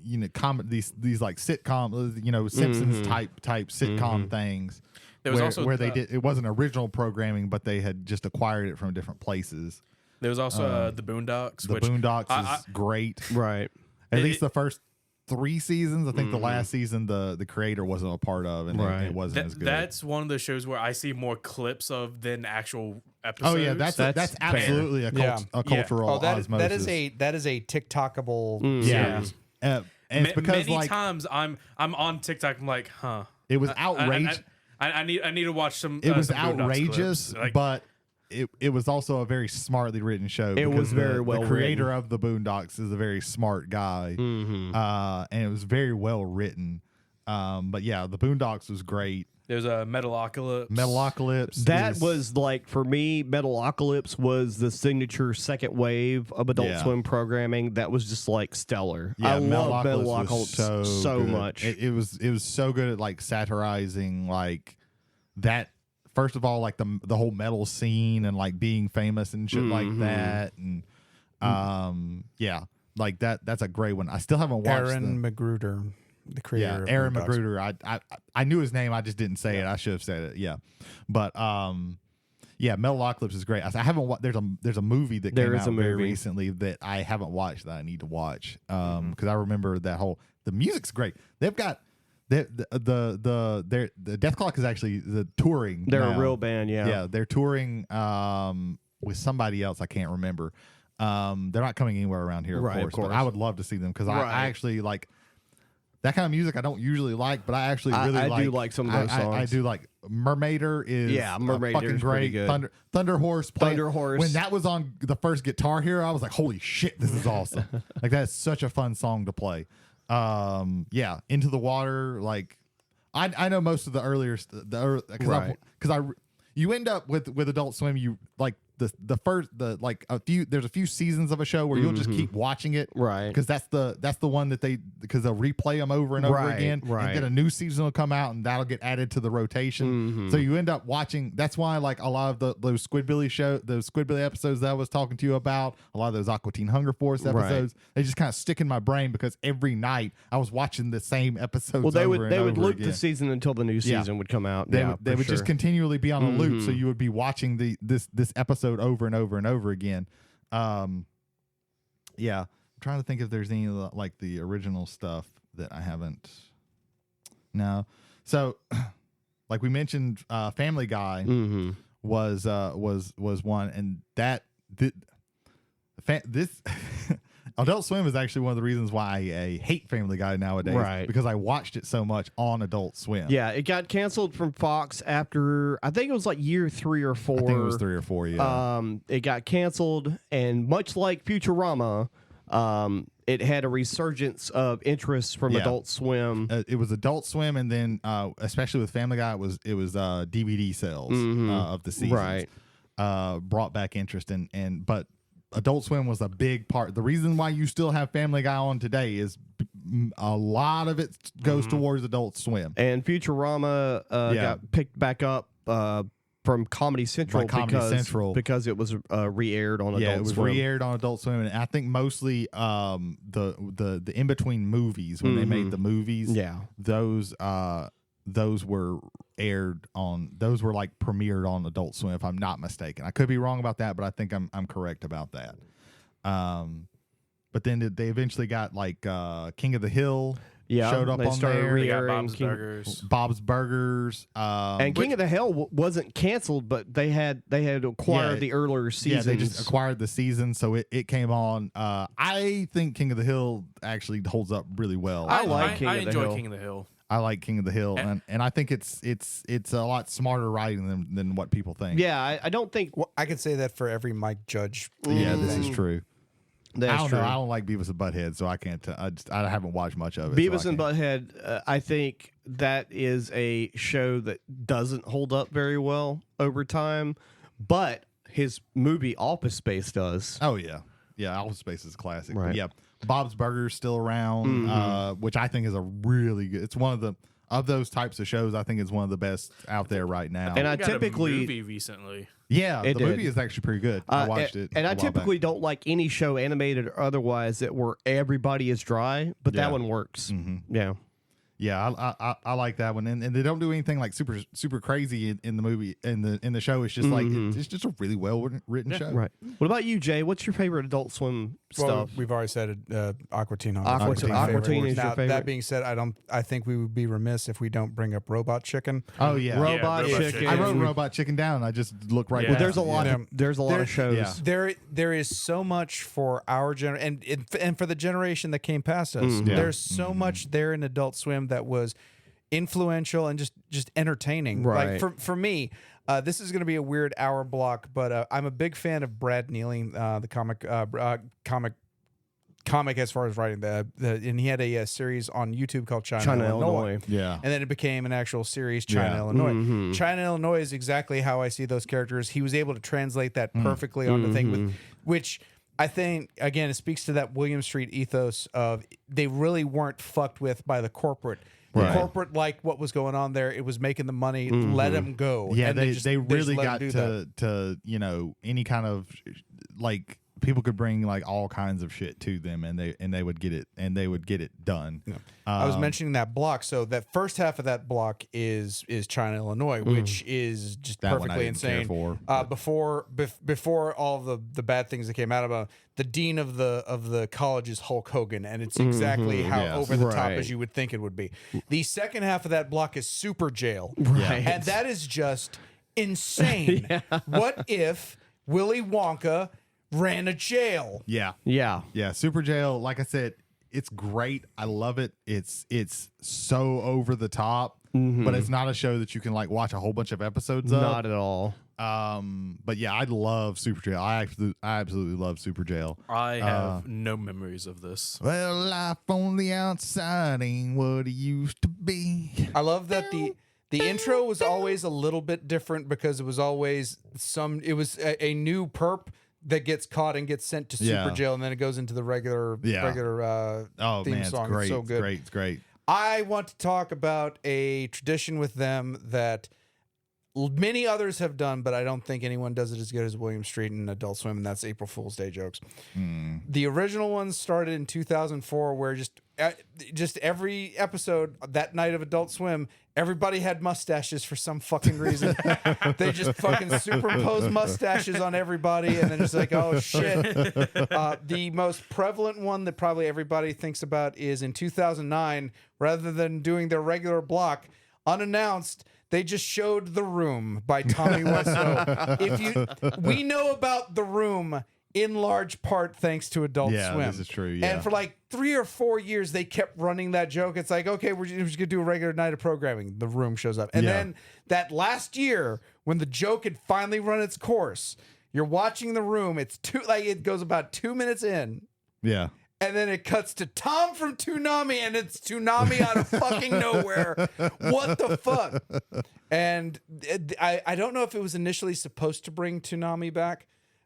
these like sitcom, Simpsons type sitcom things. There was also where they did it wasn't original programming, but they had just acquired it from different places. There was also the Boondocks. The which Boondocks is great. Right. At least the first 3 seasons. I think the last season the creator wasn't a part of, and it wasn't as good. That's one of the shows where I see more clips of than actual episodes. Oh yeah, that's absolutely a cultural osmosis. that is a TikTokable yeah. And it's because many times I'm on TikTok. I'm like, huh. It was outrageous. I need to watch some. It was some Boondocks outrageous, clips. but it was also a very smartly written show. It was very well The creator written. of the Boondocks is a very smart guy, and it was very well written. But yeah, the Boondocks was great. There's a Metalocalypse. Metalocalypse. That was like, for me, Metalocalypse was the signature second wave of Adult Swim programming. That was just like stellar. Yeah, I love Metalocalypse Metalocalypse was so good. much. It was so good at like satirizing like that. First of all, like the whole metal scene and like being famous and shit like that, and yeah, like that's a great one. I still haven't watched Aaron Magruder, the creator. Yeah, Aaron of Boondocks. Magruder. I knew his name. I just didn't say it. I should have said it. Yeah, but yeah, Metalocalypse is great. I haven't watched. There's a movie that came out very recently that I haven't watched that I need to watch because I remember that whole. The music's great. They've got the Death Clock is actually the touring. They're now. a real band, yeah. Yeah, they're touring with somebody else. I can't remember. They're not coming anywhere around here, of course. But I would love to see them because I actually like that kind of music. I don't usually like, but I actually really I do like some of those songs. I do like Mermaider is Mermaider fucking is great. pretty good. Thunder Horse. Thunder Horse. When that was on the first Guitar Hero, I was like, holy shit, this is awesome. Like that's such a fun song to play. Yeah, Into the Water. Like I know most of the earlier because you end up with Adult Swim. You like there's a few seasons of a show where you'll just keep watching it, right? Because that's the one that because they'll replay them over and over again, and then a new season will come out and that'll get added to the rotation. So you end up watching. That's why like a lot of those Squidbilly episodes that I was talking to you about, a lot of those Aqua Teen Hunger Force episodes, they just kind of stick in my brain because every night I was watching the same episodes. Well, they would loop again. the season until the new season would come out. They would just continually be on a loop, so you would be watching this episode over and over and over again. Yeah, I'm trying to think if there's any like the original stuff that I haven't. No, so like we mentioned, Family Guy was one, and this Adult Swim is actually one of the reasons why I hate Family Guy nowadays, right? Because I watched it so much on Adult Swim. Yeah, it got canceled from Fox after I think it was like year 3 or 4. I think it was 3 or 4. Yeah. It got canceled, and much like Futurama, it had a resurgence of interest from Adult Swim. It was Adult Swim, and then especially with Family Guy, it was DVD sales of the seasons. Right. Brought back interest but Adult Swim was a big part. The reason why you still have Family Guy on today is a lot of it goes towards Adult Swim. And Futurama got picked back up from Comedy Central because it was re-aired on Adult Swim. Yeah, it was re-aired on Adult Swim, and I think mostly the in between movies when they made the movies. Yeah, those were aired on. Those were like premiered on Adult Swim, if I'm not mistaken. I could be wrong about that, but I think I'm correct about that. But then they eventually got like King of the Hill. Yeah, showed up on there. They got Bob's Burgers. And King of the Hill wasn't canceled, but they had acquired the earlier seasons. Yeah, they just acquired the season, so it came on. I think King of the Hill actually holds up really well. I enjoy King of the Hill. I like King of the Hill, and I think it's a lot smarter writing than what people think. Yeah, I don't think I could say that for every Mike Judge. Yeah, this is true. That's I don't true. know. I don't like Beavis and Butthead, so I can't. I haven't watched much of it. Beavis and Butthead, I think that is a show that doesn't hold up very well over time, but his movie Office Space does. Oh yeah, Office Space is a classic. Right. Yeah, Bob's Burgers still around, which I think is a really good. It's one of those types of shows. I think it's one of the best out there right now. And I got a typically movie recently. yeah, the It did. movie is actually pretty good. I watched it, and a I while typically back. don't like any show, animated or otherwise, that where everybody is dry, but Yeah. that one works. Yeah. Yeah, I like that one, and they don't do anything like super crazy in the movie in the show. It's just like it's just a really well written show. Right. What about you, Jay? What's your favorite Adult Swim Well, stuff? we've already said it. Aqua Teen. Aqua obviously, Teen. my Aqua favorite. Teen is your Now, favorite? that being said, I think we would be remiss if we don't bring up Robot Chicken. Oh yeah, Robot Robot Chicken. Chicken. I wrote Robot Chicken down. I just looked right. Yeah. Well, past there's a it, lot. yeah. There's a lot of shows. Yeah. There is so much for our and for the generation that came past us. Yeah. There's so much there in Adult Swim that was influential and just entertaining. Right. Like for me, this is going to be a weird hour block, but I'm a big fan of Brad Nealing, the comic as far as writing and he had a series on YouTube called China, Illinois. Yeah. And then it became an actual series, China, Yeah. Illinois. China, Illinois is exactly how I see those characters. He was able to translate that perfectly on the thing, which I think, again, it speaks to that William Street ethos of they really weren't fucked with by the corporate. Right. The corporate liked what was going on there. It was making the money. Let them go. Yeah, And they just really let 'em got do that. to any kind of like people could bring like all kinds of shit to them and they would get it done. I was mentioning that block. So that first half of that block is China, Illinois, which is just That one I perfectly didn't care insane. for, Before all the bad things that came out of the dean of the college is Hulk Hogan, and it's exactly how Yes. over the top Right. as you would think it would be. The second half of that block is Super Jail, Right. and that is just insane. What if Willy Wonka ran a jail? Yeah. Yeah. Yeah, Super Jail, like I said, it's great. I love it. It's so over the top, but it's not a show that you can like watch a whole bunch of episodes of. Not at all. But yeah, I love Super Jail. I absolutely love Super Jail. I have no memories of this. Well, life on the outside ain't what it used to be. I love that the intro was always a little bit different because it was always a new perp that gets caught and gets sent to Super Yeah. Jail, and then it goes into the regular Oh theme man, song. it's great. It's so good. It's great. I want to talk about a tradition with them that many others have done, but I don't think anyone does it as good as William Street and Adult Swim, and that's April Fool's Day jokes. The original one started in 2004, where just every episode that night of Adult Swim, everybody had mustaches for some fucking reason. They just fucking superimposed mustaches on everybody, and then it's like, oh shit. The most prevalent one that probably everybody thinks about is in 2009, rather than doing their regular block, unannounced, they just showed The Room by Tommy Wiseau. We know about The Room in large part thanks to Adult Yeah, Swim. this is true, yeah. And for like 3 or 4 years, they kept running that joke. It's like, okay, we're just gonna do a regular night of programming. The Room shows up, and Yeah. then that last year when the joke had finally run its course, you're watching The Room. It goes about 2 minutes in. Yeah. And then it cuts to Tom from Toonami, and it's Toonami out of fucking nowhere. What the fuck? And I don't know if it was initially supposed to bring Toonami back,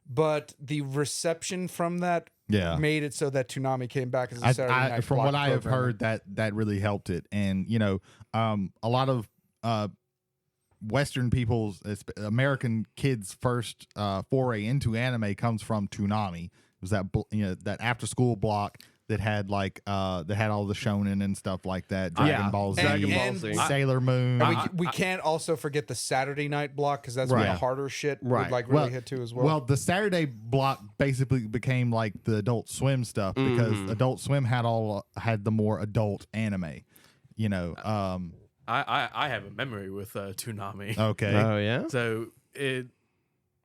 but the reception from that made it so that Toonami came back as a Saturday night from block what I have programmer. heard, that really helped it. And a lot of Western people's American kids' first foray into anime comes from Toonami. It was that after school block that had all the shonen and stuff like that. Dragon Ball Z, Dragon Ball Z. Sailor Moon. And we can't also forget the Saturday night block because that's where the Right. harder shit Right. would like really hit to as well. Well, the Saturday block basically became like the Adult Swim stuff because Adult Swim had the more adult anime. I have a memory with Toonami. Okay. Oh yeah. So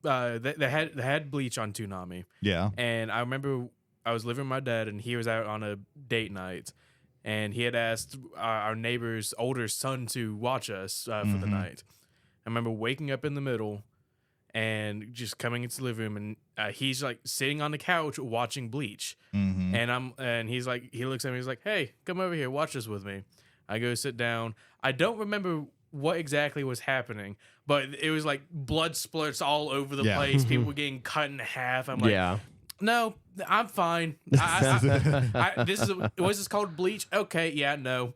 they had Bleach on Toonami, Yeah. and I remember I was living with my dad, and he was out on a date night, and he had asked our neighbor's older son to watch us for the night. I remember waking up in the middle and just coming into the living room, and he's like sitting on the couch watching Bleach, and he's like, he looks at me, he's like, "Hey, come over here, watch this with me." I go sit down. I don't remember what exactly was happening, but it was like blood splurts all over the Yeah. place. People were getting cut in half. I'm like, Yeah. No, I'm fine. Was this called Bleach? Okay, yeah, no.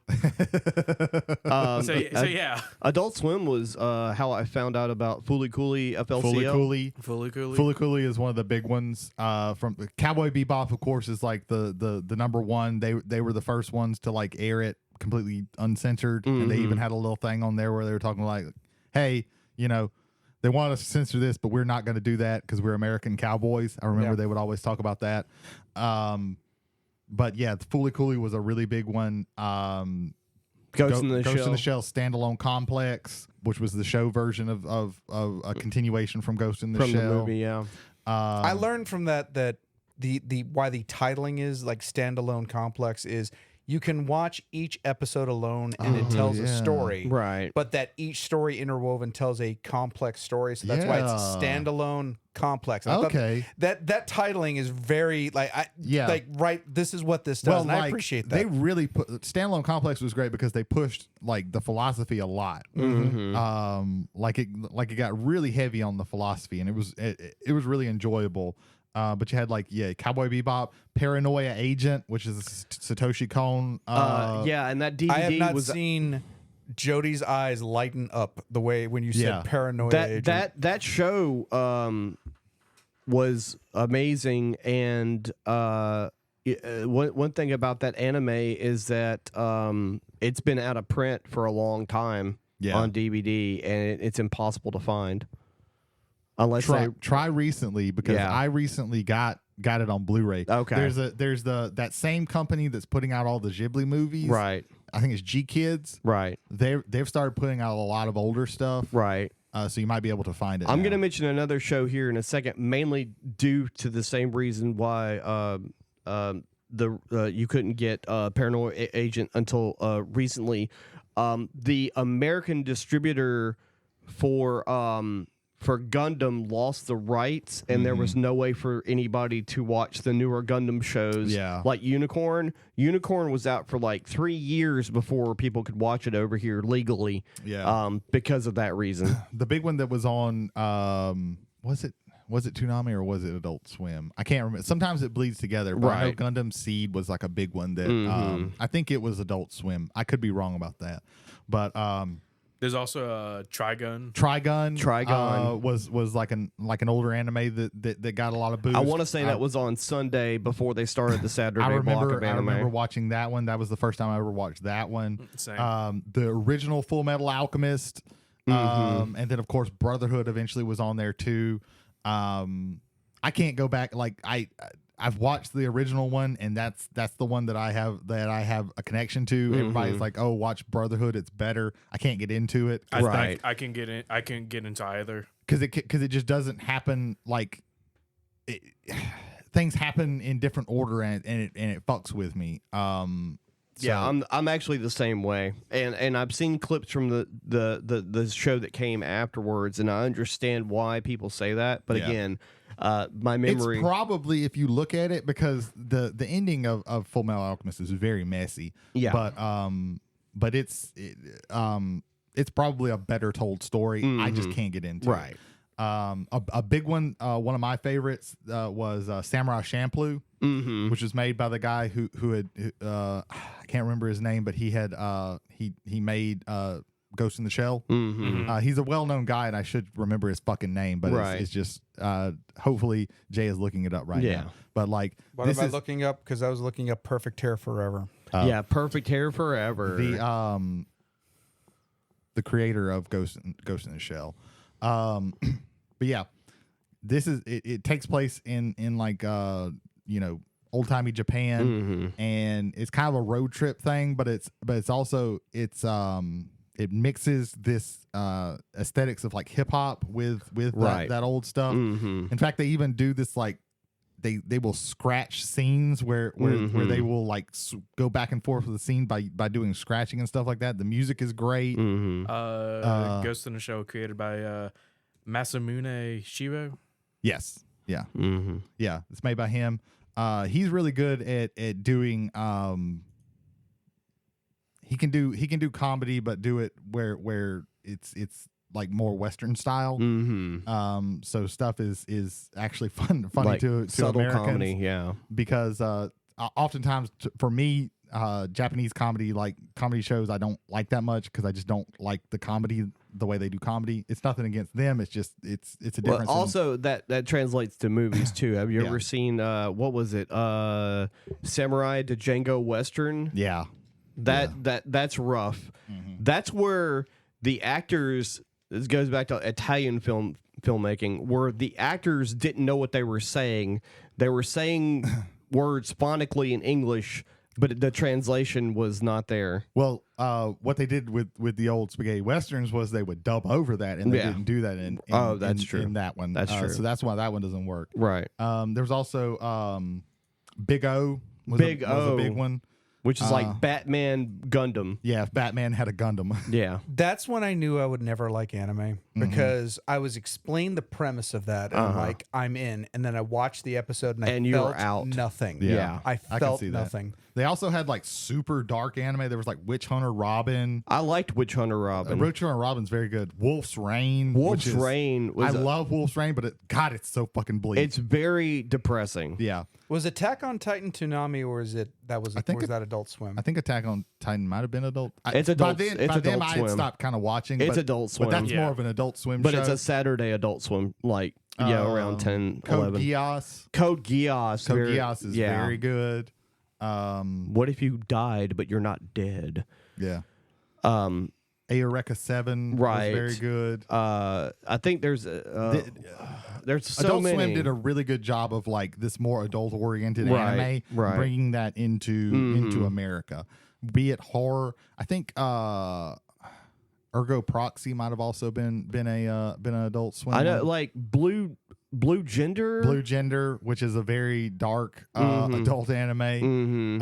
So yeah. Adult Swim was how I found out about Fooly Cooly FLCL. Fooly Cooly is one of the big ones. From Cowboy Bebop, of course, is like the number one. They were the first ones to like air it completely uncensored, and they even had a little thing on there where they were talking like, hey, you know, they want us to censor this, but we're not going to do that because we're American cowboys. I remember they would always talk about that. But yeah, the Fooly Cooly was a really big one. Ghost in the Shell standalone complex, which was the show version of a continuation from Ghost in the Shell. The movie, yeah. I learned from that the why the titling is like standalone complex is you can watch each episode alone and it tells a story. Right. But that each story interwoven tells a complex story. So that's why it's a standalone complex. And I thought that titling is very this is what this does. And I appreciate that. They really put standalone complex was great because they pushed like the philosophy a lot. Like it got really heavy on the philosophy, and it was really enjoyable. But you had Cowboy Bebop, Paranoia Agent, which is a Satoshi Kon. And that DVD I have not seen Jody's eyes lighten up the way when you said Paranoia Agent. That show was amazing, and one thing about that anime is that it's been out of print for a long time on DVD, and it's impossible to find. Unless try recently, because I recently got it on Blu-ray. Okay. There's that same company that's putting out all the Ghibli movies. Right. I think it's G Kids. Right. They've started putting out a lot of older stuff. Right. So you might be able to find it. I'm going to mention another show here in a second, mainly due to the same reason why you couldn't get Paranoia Agent until recently. The American distributor for Gundam lost the rights, and there was no way for anybody to watch the newer Gundam shows like Unicorn. Unicorn was out for like 3 years before people could watch it over here legally because of that reason. The big one that was on, was it Toonami or was it Adult Swim? I can't remember. Sometimes it bleeds together, but I know Gundam Seed was like a big one that I think it was Adult Swim. I could be wrong about that. But there's also Trigun. Trigun was like an older anime that got a lot of boost. I want to say that was on Sunday before they started the Saturday block of anime. I remember watching that one. That was the first time I ever watched that one. Same. The original Full Metal Alchemist, and then of course Brotherhood eventually was on there too. I can't go back. Like I've watched the original one, and that's the one that I have a connection to. Everybody's like, "Oh, watch Brotherhood; it's better." I can't get into it. I can get in. I can get into either because it just doesn't happen. Like things happen in different order, and it fucks with me. Yeah, I'm actually the same way, and I've seen clips from the show that came afterwards, and I understand why people say that. But again. My memory. It's probably, if you look at it, because the ending of Full Metal Alchemist is very messy. Yeah. But it's probably a better told story. I just can't get into it. A big one. One of my favorites was Samurai Champloo, which was made by the guy who had I can't remember his name, but he had he made Ghost in the Shell. He's a well-known guy, and I should remember his fucking name, but it's just hopefully Jay is looking it up right now. But like, what am I looking up? Because I was looking up Perfect Hair Forever. Perfect Hair Forever. The creator of Ghost in the Shell. But yeah, this is it takes place in like old timey Japan, and it's kind of a road trip thing, but it's also it mixes this aesthetics of like hip hop with that old stuff. In fact, they even do this like they will scratch scenes where they will like go back and forth with the scene by doing scratching and stuff like that. The music is great. Ghost in the Shell created by Masamune Shirow. Yes. Yeah. Yeah. It's made by him. He's really good at doing. He can do comedy, but do it where it's like more Western style. So stuff is actually funny like to subtle Americans. comedy, yeah. Because oftentimes for me, Japanese comedy, like comedy shows, I don't like that much because I just don't like the comedy, the way they do comedy. It's nothing against them. It's just it's a difference. Well, also, that translates to movies too. Have you Yeah. ever seen what was it? Samurai to Django Western. Yeah. That's rough. That's where the actors. This goes back to Italian filmmaking, where the actors didn't know what they were saying. They were saying words phonically in English, but the translation was not there. Well, what they did with the old spaghetti westerns was they would dub over that, and they didn't do that in that's true. in that one. That's true. So that's why that one doesn't work. Right. There was also Big O was a big one. Which is like Batman Gundam. Yeah, if Batman had a Gundam. Yeah. That's when I knew I would never like anime because I was explained the premise of that and I'm like, I'm in. And then I watched the episode and you were felt out. nothing. Yeah. I can felt see that. nothing. They also had like super dark anime. There was like Witch Hunter Robin. I liked Witch Hunter Robin. Witch Hunter Robin's very good. Wolf's Rain. Wolf's Rain was I love Wolf's Rain, but it's so fucking bleak. It's very depressing. Yeah. Was Attack on Titan Toonami or is it that was think or was that Adult Swim? I think Attack on Titan might have been adult. It's Adult- By then, it's by then Adult I had Swim. stopped kind of watching. It's but, Adult Swim. But that's Yeah. more of an Adult Swim But show. it's a Saturday Adult Swim, like around 10, Code 11. Geass. Code Geass. Code very- Geass is yeah. very good. What if you died but you're not dead? Yeah. Um, Eureka 7 Right. was very good. I think there's so Adult many. Swim did a really good job of like this more adult oriented Right, anime, right. bringing that into America. Be it horror, I think Ergo Proxy might have also been an Adult Swim. I know, one. like Blue Gender. Blue Gender, which is a very dark adult anime.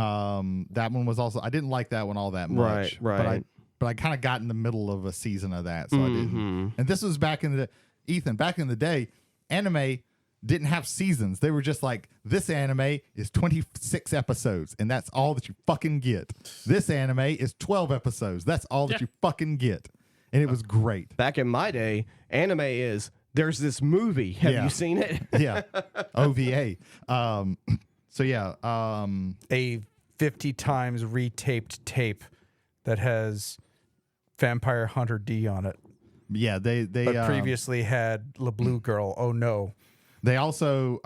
That one was also I didn't like that one all that much. Right. But I kind of got in the middle of a season of that, so I didn't. And this was back in the back in the day, anime didn't have seasons. They were just like, this anime is 26 episodes, and that's all that you fucking get. This anime is 12 episodes. That's all that you fucking get. And it was great. Back in my day, anime is there's this movie. Have Yeah. you seen it? Yeah. OVA. So yeah. A 50 times retaped tape that has Vampire Hunter D on it. Yeah, they But previously had La Blue Girl. Oh no. They also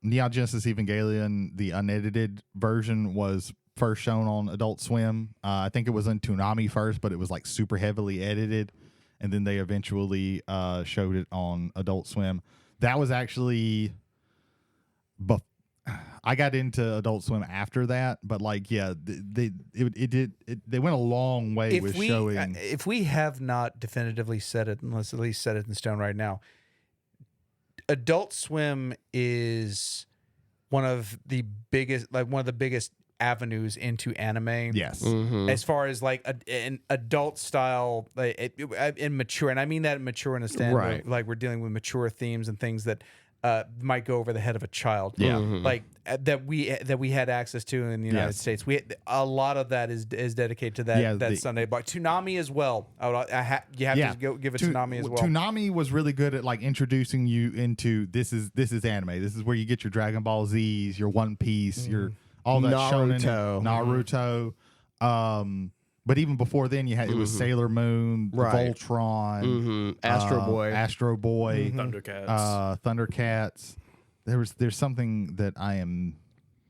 Neon Genesis Evangelion, the unedited version, was first shown on Adult Swim. I think it was on Toonami first, but it was like super heavily edited, and then they eventually showed it on Adult Swim. That was actually, I got into Adult Swim after that, but like they went a long way with showing. If we have not definitively said it, let's at least set it in stone right now. Adult Swim is one of the biggest avenues into anime. Yes. As far as like an adult style, like in mature, and I mean that mature in a stand, Right. like we're dealing with mature themes and things that might go over the head of a child. Yeah. Like that we had access to in the United States. A lot of that is dedicated to that Sunday block. Toonami as well. You have to go give it Toonami as well. Toonami was really good at like introducing you into this is anime. This is where you get your Dragon Ball Z's, your One Piece, your all that Naruto. Naruto. But even before then, you had it was Sailor Moon, Right. Voltron, Astro Boy. Thundercats. There's something that I am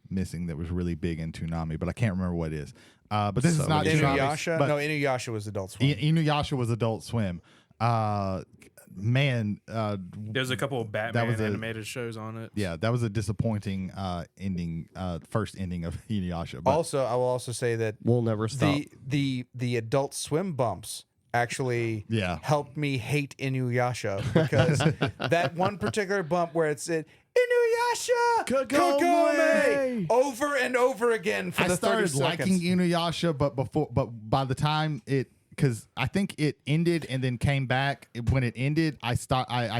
missing that was really big in Toonami, but I can't remember what it is. But this is not Toonami. Inuyasha? But No, Inuyasha was Adult Swim. Inuyasha was Adult Swim. Man, There's a couple of Batman animated shows on it. yeah, that was a disappointing ending, first ending of Inuyasha. But Also, I will also say that We'll never stop. the Adult Swim bumps actually helped me hate Inuyasha because that one particular bump where it said Inuyasha Kagome over and over again for I the 30 started liking seconds. Inuyasha, but by the time because I think it ended and then came back. When it ended, I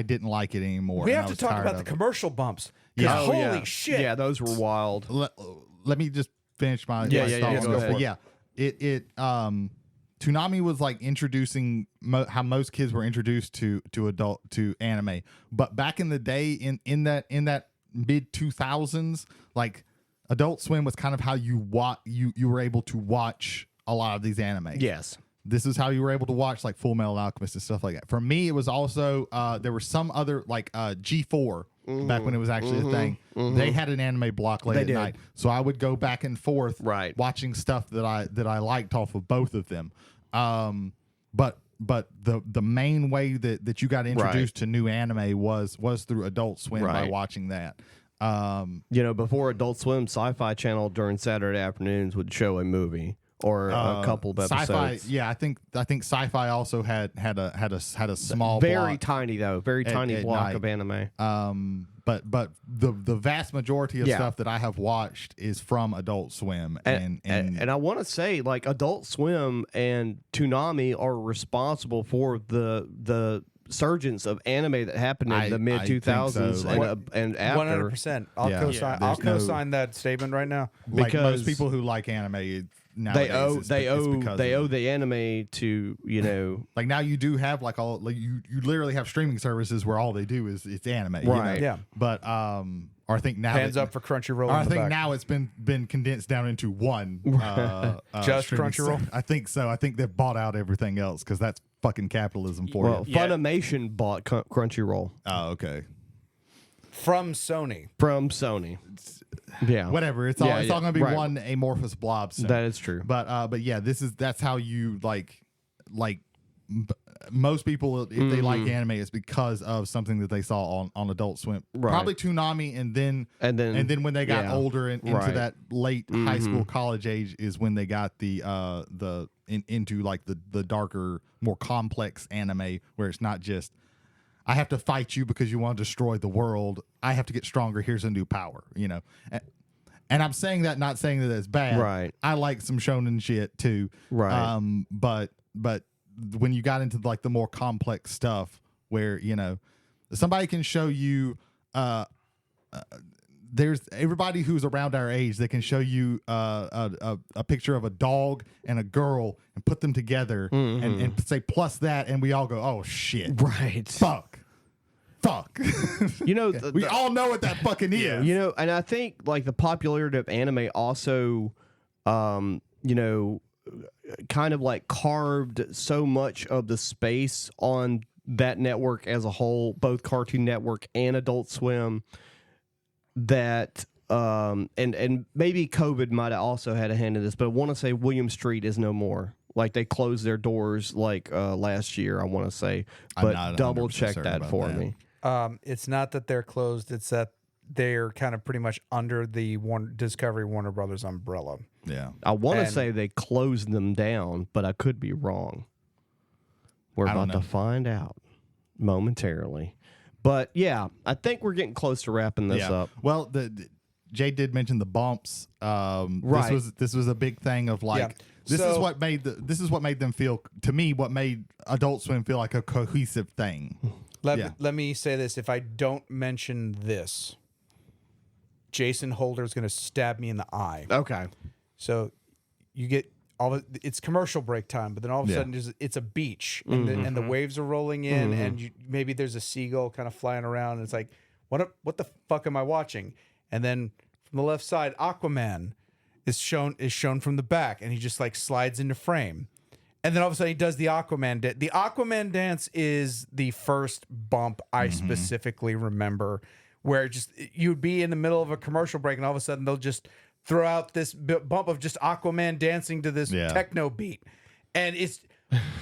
didn't like it anymore. We and have I to was talk tired about the of it. commercial bumps. Yeah. Yeah. Holy shit. Yeah, those were wild. Let me just finish my Yeah, thought go on this. ahead. But yeah, Toonami was like introducing how most kids were introduced to anime. But back in the day, in that mid 2000s, like Adult Swim was kind of how you were able to watch a lot of these anime. Yes. This is how you were able to watch like Full Metal Alchemist and stuff like that. For me, it was also there was some other like G4 back when it was actually a thing. They had an anime block late at night, so I would go back and forth watching stuff that I liked off of both of them. But the main way that you got introduced to new anime was through Adult Swim by watching that. Before Adult Swim, Sci-Fi Channel during Saturday afternoons would show a movie or a couple of episodes. Sci-Fi, yeah, I think Sci-Fi also had a small, very block tiny though, very tiny block of anime. But the vast majority of stuff that I have watched is from Adult Swim, and I want to say like Adult Swim and Toonami are responsible for the surgence of anime that happened in the mid 2000s and after. 100%. I'll co-sign that statement right now. Like because most people who like anime nowadays, they owe the anime to like now you do have like all like you literally have streaming services where all they do is it's anime, right? Yeah, but or I think now hands up for Crunchyroll. I think now it's been condensed down into one just Crunchyroll. I think so. I think they've bought out everything else because that's fucking capitalism for you. Funimation bought Crunchyroll. Oh, okay. From Sony. Yeah, whatever. It's all going to be one amorphous blob. So. That is true. But yeah, that's how you like most people if they like anime it's because of something that they saw on Adult Swim. Probably Toonami, and then when they got older and into that late high school college age is when they got into like the darker, more complex anime where it's not just I have to fight you because you want to destroy the world. I have to get stronger. Here's a new power, And I'm saying that, not saying that it's bad. Right. I like some shonen shit too. Right. But when you got into like the more complex stuff where, somebody can show you, there's everybody who's around our age that can show you a picture of a dog and a girl and put them together and say plus that, and we all go, oh shit, right, fuck. We all know what that fucking is. And I think like the popularity of anime also, kind of like carved so much of the space on that network as a whole, both Cartoon Network and Adult Swim, that and maybe COVID might have also had a hand in this, but I want to say William Street is no more. Like they closed their doors like last year, I want to say, but double check that for me. It's not that they're closed; it's that they're kind of pretty much under the Discovery Warner Brothers umbrella. Yeah, I want to say they closed them down, but I could be wrong. We're about to find out momentarily. But yeah, I think we're getting close to wrapping this up. Well, Jay did mention the bumps. Right. This was a big thing of like this is what made them feel, to me, what made Adult Swim feel like a cohesive thing. Let me say this: if I don't mention this, Jason Holder is going to stab me in the eye. Okay. So you get it's commercial break time, but then all of a sudden it's a beach and the waves are rolling in and maybe there's a seagull kind of flying around and it's like, what the fuck am I watching? And then from the left side, Aquaman is shown from the back and he just like slides into frame. And then all of a sudden he does the Aquaman dance. The Aquaman dance is the first bump I specifically remember, where just you would be in the middle of a commercial break and all of a sudden they'll just throw out this bump of just Aquaman dancing to this techno beat. And it's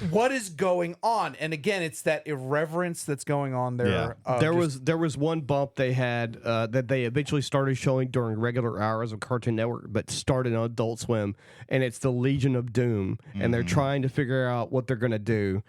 what is going on? And again, it's that irreverence that's going on there. There was one bump they had that they eventually started showing during regular hours of Cartoon Network, but started on Adult Swim, and it's the Legion of Doom, and they're trying to figure out what they're gonna do.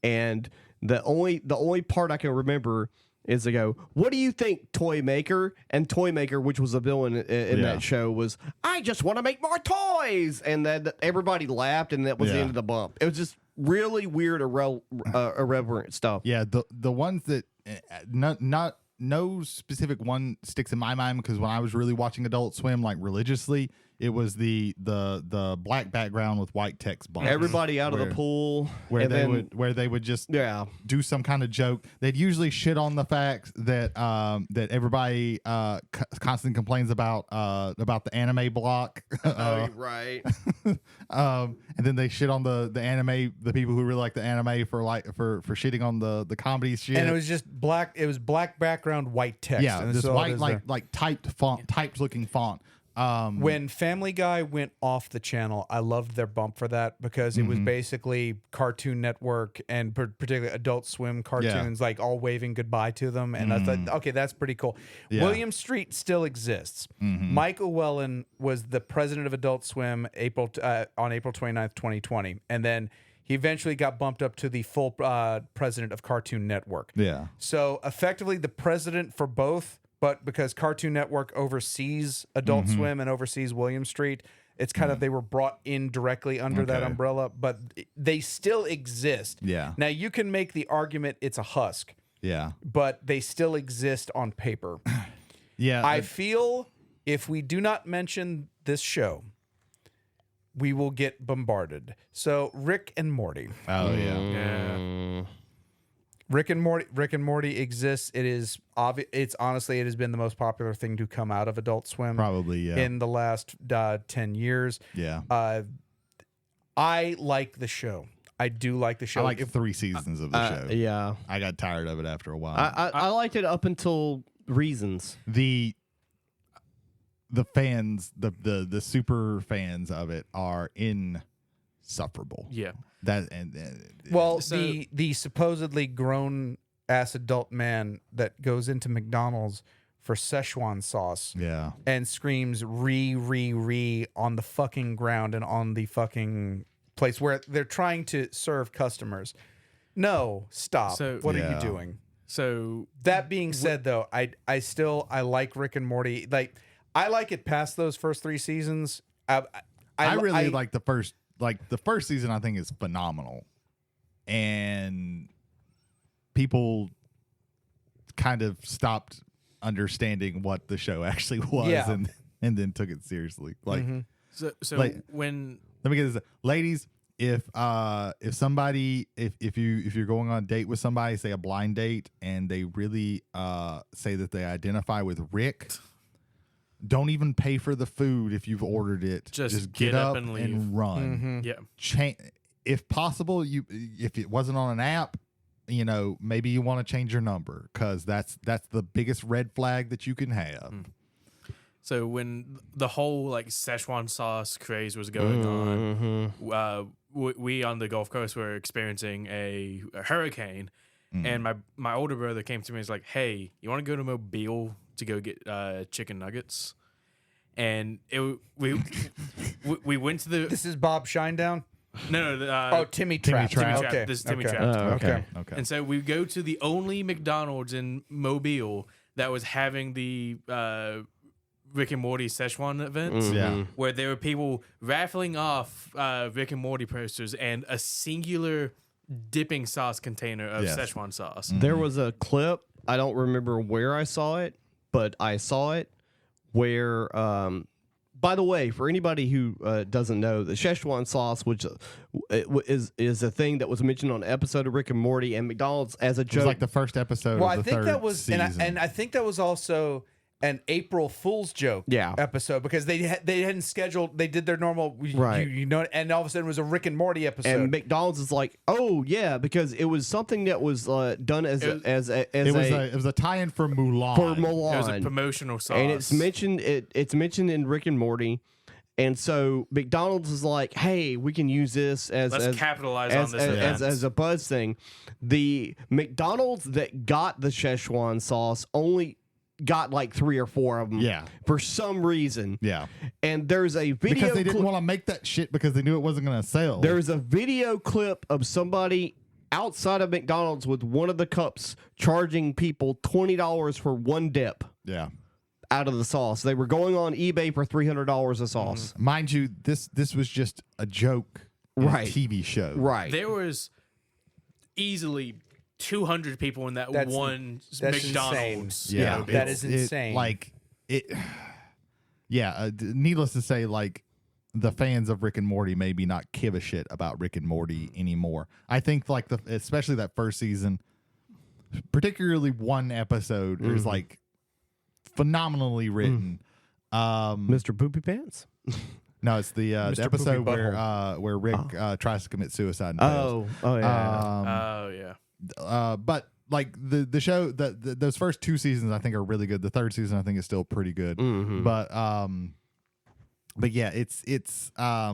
And the only part I can remember is they go, what do you think, Toy Maker? And Toy Maker, which was a villain in that show, was, I just want to make more toys. And then everybody laughed, and that was the end of the bump. It was just really weird, irreverent stuff. Yeah, the ones that no specific one sticks in my mind, because when I was really watching Adult Swim like religiously, It was the black background with white text box. Everybody out of the pool, where they would just do some kind of joke. They'd usually shit on the fact that that everybody constantly complains about the anime block. Right. And then they shit on the anime, the people who really like the anime for shitting on the comedy shit. And it was just black. It was black background, white text. Yeah, and this white like typed font, typed looking font. When Family Guy went off the channel, I loved their bump for that because it was basically Cartoon Network and particularly Adult Swim cartoons, like all waving goodbye to them. And I thought, okay, that's pretty cool. Yeah. William Street still exists. Mike Llewellyn was the president of Adult Swim on April 29th, 2020. And then he eventually got bumped up to the full president of Cartoon Network. Yeah. So effectively the president for both. But because Cartoon Network oversees Adult Swim and oversees William Street, it's kind of they were brought in directly under that umbrella, but they still exist. Yeah. Now you can make the argument it's a husk. Yeah. But they still exist on paper. Yeah. I feel if we do not mention this show, we will get bombarded. So Rick and Morty. Oh yeah. Rick and Morty exists. It is obvious. It's honestly, it has been the most popular thing to come out of Adult Swim. Probably, yeah. In the last 10 years. Yeah. I like the show. I do like the show. I like 3 seasons of the show. Yeah. I got tired of it after a while. I liked it up until Reasons. The fans, the super fans of it are insufferable. Yeah. Well, the supposedly grown ass adult man that goes into McDonald's for Szechuan sauce, and screams re on the fucking ground and on the fucking place where they're trying to serve customers. No, stop. So, what are you doing? So that being said, though, I like Rick and Morty. Like I like it past those first 3 seasons. I really like the first. Like the first season, I think is phenomenal, and people kind of stopped understanding what the show actually was, and then took it seriously. Like, so like, when let me get this, ladies. If you're going on a date with somebody, say a blind date, and they really say that they identify with Rick. Don't even pay for the food if you've ordered it. Just get up and leave and run. Yeah. If possible, if it wasn't on an app, maybe you want to change your number because that's the biggest red flag that you can have. So when the whole like Szechuan sauce craze was going on, we on the Gulf Coast were experiencing a hurricane, and my older brother came to me and was like, "Hey, you want to go to Mobile to go get chicken nuggets?" And we went to the. This is Bob Shinedown. No. Timmy Trap. Okay. This is Timmy Trap. Okay. And so we go to the only McDonald's in Mobile that was having the Rick and Morty Szechuan events. Where there were people raffling off Rick and Morty posters and a singular dipping sauce container of Szechuan sauce. There was a clip. I don't remember where I saw it, but I saw it where, by the way, for anybody who doesn't know, the Szechuan sauce, which is a thing that was mentioned on an episode of Rick and Morty and McDonald's as a joke. It was like the first episode of the third season. And I think that was also an April Fool's joke episode because they hadn't scheduled. They did their normal, and all of a sudden it was a Rick and Morty episode. And McDonald's is like, oh yeah, because it was something that was done as it was a tie-in for Mulan. For Mulan, it was a promotional sauce, and it's mentioned in Rick and Morty. And so McDonald's is like, hey, we can use this let's capitalize on this as a buzz thing. The McDonald's that got the Szechuan sauce only got like 3 or 4 of them for some reason. And there's a video because they didn't want to make that shit because they knew it wasn't going to sell. There's a video clip of somebody outside of McDonald's with one of the cups charging people $20 for one dip. Out of the sauce. They were going on eBay for $300 a sauce. Mind you, this was just a joke TV show. There was easily 200 people in that's McDonald's. Insane. That is insane. needless to say, like, the fans of Rick and Morty maybe not give a shit about Rick and Morty anymore. I think like especially that first season, particularly one episode is like phenomenally written. Mr. Poopy Pants? No, it's the episode where Rick tries to commit suicide and fails. But like the show, those first 2 seasons I think are really good. The third season I think is still pretty good. But yeah, it's I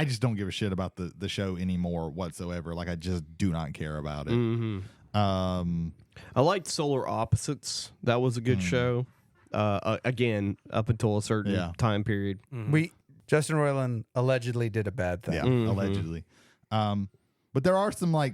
just don't give a shit about the show anymore whatsoever. Like I just do not care about it. I liked Solar Opposites. That was a good show. Again, up until a certain time period. Justin Roiland allegedly did a bad thing. Yeah, allegedly. But there are some like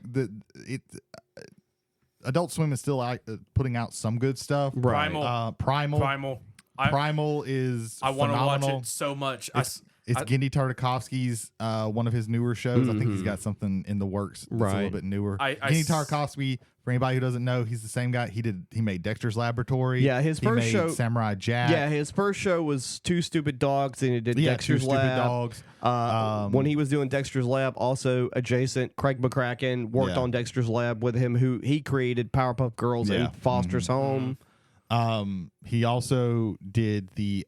Adult Swim is still putting out some good stuff. Right. Primal is I want to watch phenomenal. it so much. It's Gendy Tartakovsky's one of his newer shows. I think he's got something in the works that's a little bit newer. Gendy Tartakovsky, for anybody who doesn't know, he's the same guy. He made Dexter's Laboratory. Yeah, his first show, Samurai Jack. Yeah, his first show was Two Stupid Dogs, and he did Dexter's Two Lab. Stupid Dogs. When he was doing Dexter's Lab, also adjacent, Craig McCracken worked on Dexter's Lab with him, who he created Powerpuff Girls and Foster's Home. He also did the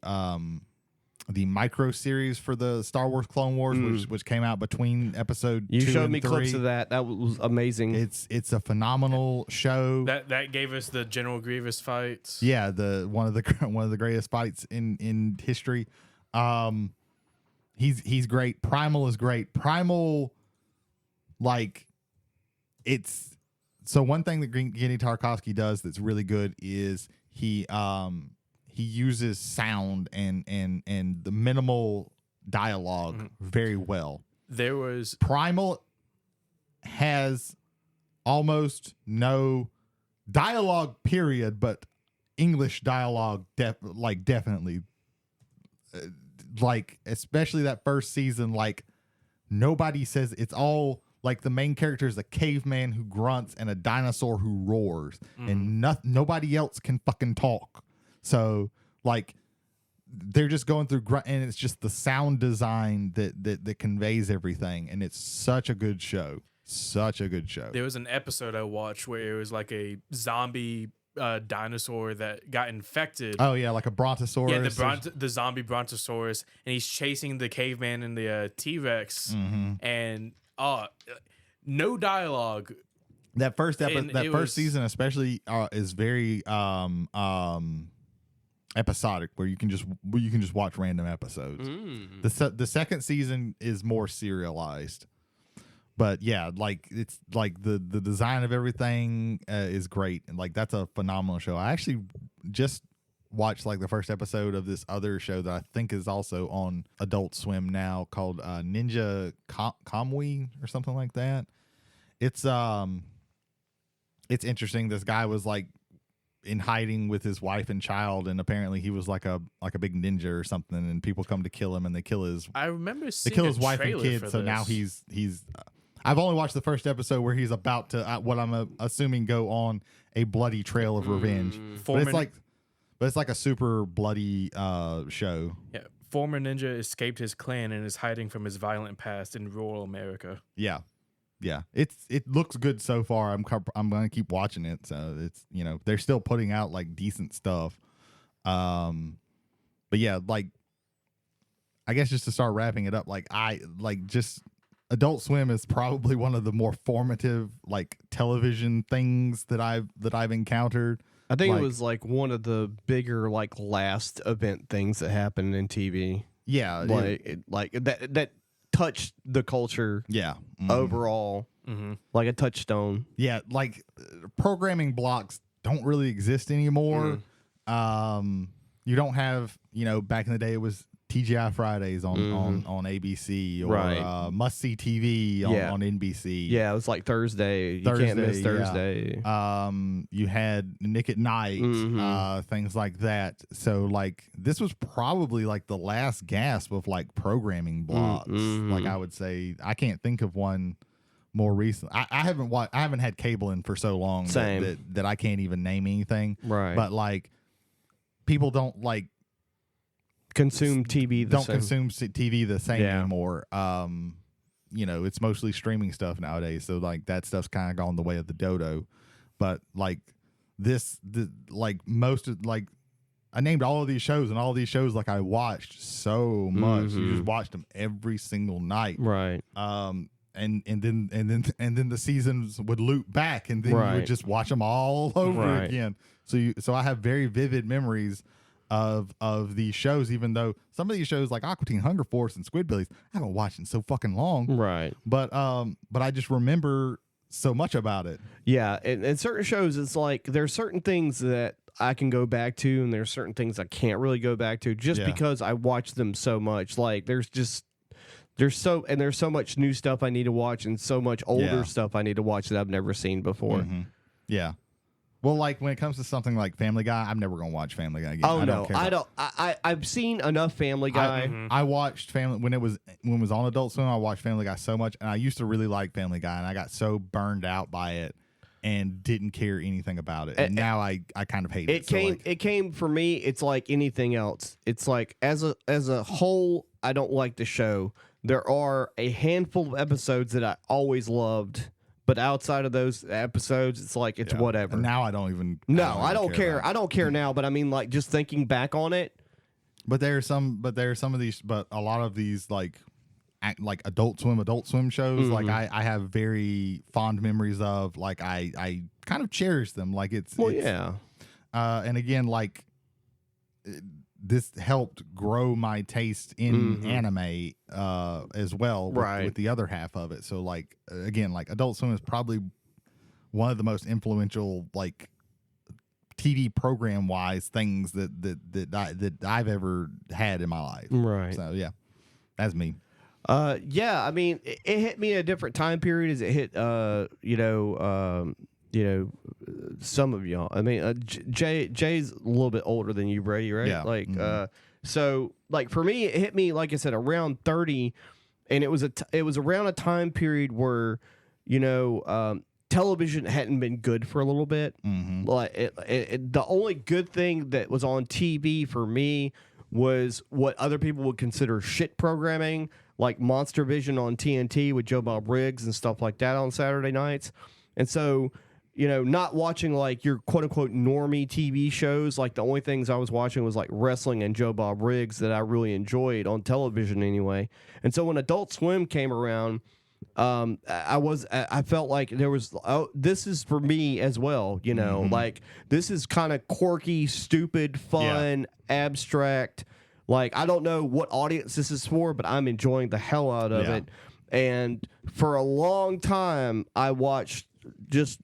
micro series for the Star Wars Clone Wars, which came out between episode 2 and 3. You showed me clips of that. That was amazing. It's a phenomenal show. That gave us the General Grievous fights. Yeah, one of the greatest fights in history. He's great. Primal is great. Primal, like, it's so one thing that Gendy Tartakovsky does that's really good is he uses sound and the minimal dialogue very well. There was Primal has almost no dialogue period, but English dialogue definitely like especially that first season, like nobody says, it's all like the main character is a caveman who grunts and a dinosaur who roars, and nobody else can fucking talk. So like they're just going through grunt, and it's just the sound design that conveys everything, and it's such a good show. Such a good show. There was an episode I watched where it was like a zombie dinosaur that got infected. Oh yeah, like a brontosaurus. Yeah, the zombie brontosaurus, and he's chasing the caveman and the T-Rex, and no dialogue. That first season especially is very episodic, where you can just watch random episodes. The second season is more serialized. But yeah, like it's like the design of everything is great, and like that's a phenomenal show. I actually just watched like the first episode of this other show that I think is also on Adult Swim now called Ninja Kamui or something like that. It's interesting. This guy was like in hiding with his wife and child, and apparently he was like a big ninja or something, and people come to kill him, and they kill his wife and kids. So now he's I've only watched the first episode where he's about to what I'm assuming go on a bloody trail of revenge. But it's like a super bloody show. Yeah, former ninja escaped his clan and is hiding from his violent past in rural America. Yeah. It looks good so far. I'm gonna keep watching it. So it's, you know, they're still putting out like decent stuff. But yeah, like I guess just to start wrapping it up, Adult Swim is probably one of the more formative like television things that I've encountered. I think it was like one of the bigger like last event things that happened in TV. Yeah, that touched the culture. Yeah, overall, like a touchstone. Yeah, like programming blocks don't really exist anymore. You don't have, you know, back in the day it was TGI Fridays on ABC or Must See TV on NBC. Yeah, it was like Thursday. You can't miss Thursday. Yeah. You had Nick at Night, things like that. So like this was probably like the last gasp of like programming blocks. Like I would say, I can't think of one more recent. I haven't had cable in for so long that I can't even name anything. Right. But like people don't like consume TV the same. consume TV the same anymore. You know, it's mostly streaming stuff nowadays. So like that stuff's kind of gone the way of the dodo. But like most of like I named all of these shows, and all of these shows like I watched so much. You just watched them every single night. Right. And then the seasons would loop back, and then you would just watch them all over again. So I have very vivid memories of these shows, even though some of these shows like Aqua Teen Hunger Force and Squidbillies I haven't watched in so fucking long. Right. But I just remember so much about it. Yeah, and certain shows, it's like there's certain things that I can go back to, and there's certain things I can't really go back to just because I watch them so much. Like there's so much new stuff I need to watch, and so much older stuff I need to watch that I've never seen before. Mm-hmm. Yeah. Well, like when it comes to something like Family Guy, I'm never gonna watch Family Guy again. Oh no, I don't. I've seen enough Family Guy. I watched Family when it was on Adult Swim. I watched Family Guy so much, and I used to really like Family Guy, and I got so burned out by it and didn't care anything about it. And now I kind of hate it. It came for me. It's like anything else. It's like as a whole, I don't like the show. There are a handful of episodes that I always loved. But outside of those episodes, it's like it's whatever. And now I don't even. No, I don't care. I don't care now. But I mean, like just thinking back on it. But there are some of these. But a lot of these like Adult Swim shows. Like I have very fond memories of. Like I kind of cherish them. Like it's and again, like this helped grow my taste in anime as well with the other half of it. So like again, like Adult Swim is probably one of the most influential like TV program wise things that I've ever had in my life. Right. So yeah, that's me. Yeah, I mean it hit me at a different time period as it hit some of y'all. I mean, Jay's a little bit older than you, Brady, right? Yeah. Like, so like for me, it hit me like I said around 30, and it was around a time period where, television hadn't been good for a little bit. Like the only good thing that was on TV for me was what other people would consider shit programming, like Monster Vision on TNT with Joe Bob Briggs and stuff like that on Saturday nights, and so. Not watching like your quote unquote normie TV shows. Like the only things I was watching was like wrestling and Joe Bob Briggs that I really enjoyed on television anyway. And so when Adult Swim came around, I felt like there was, this is for me as well. Like this is kind of quirky, stupid, fun, abstract. Like I don't know what audience this is for, but I'm enjoying the hell out of it. And for a long time, I watched just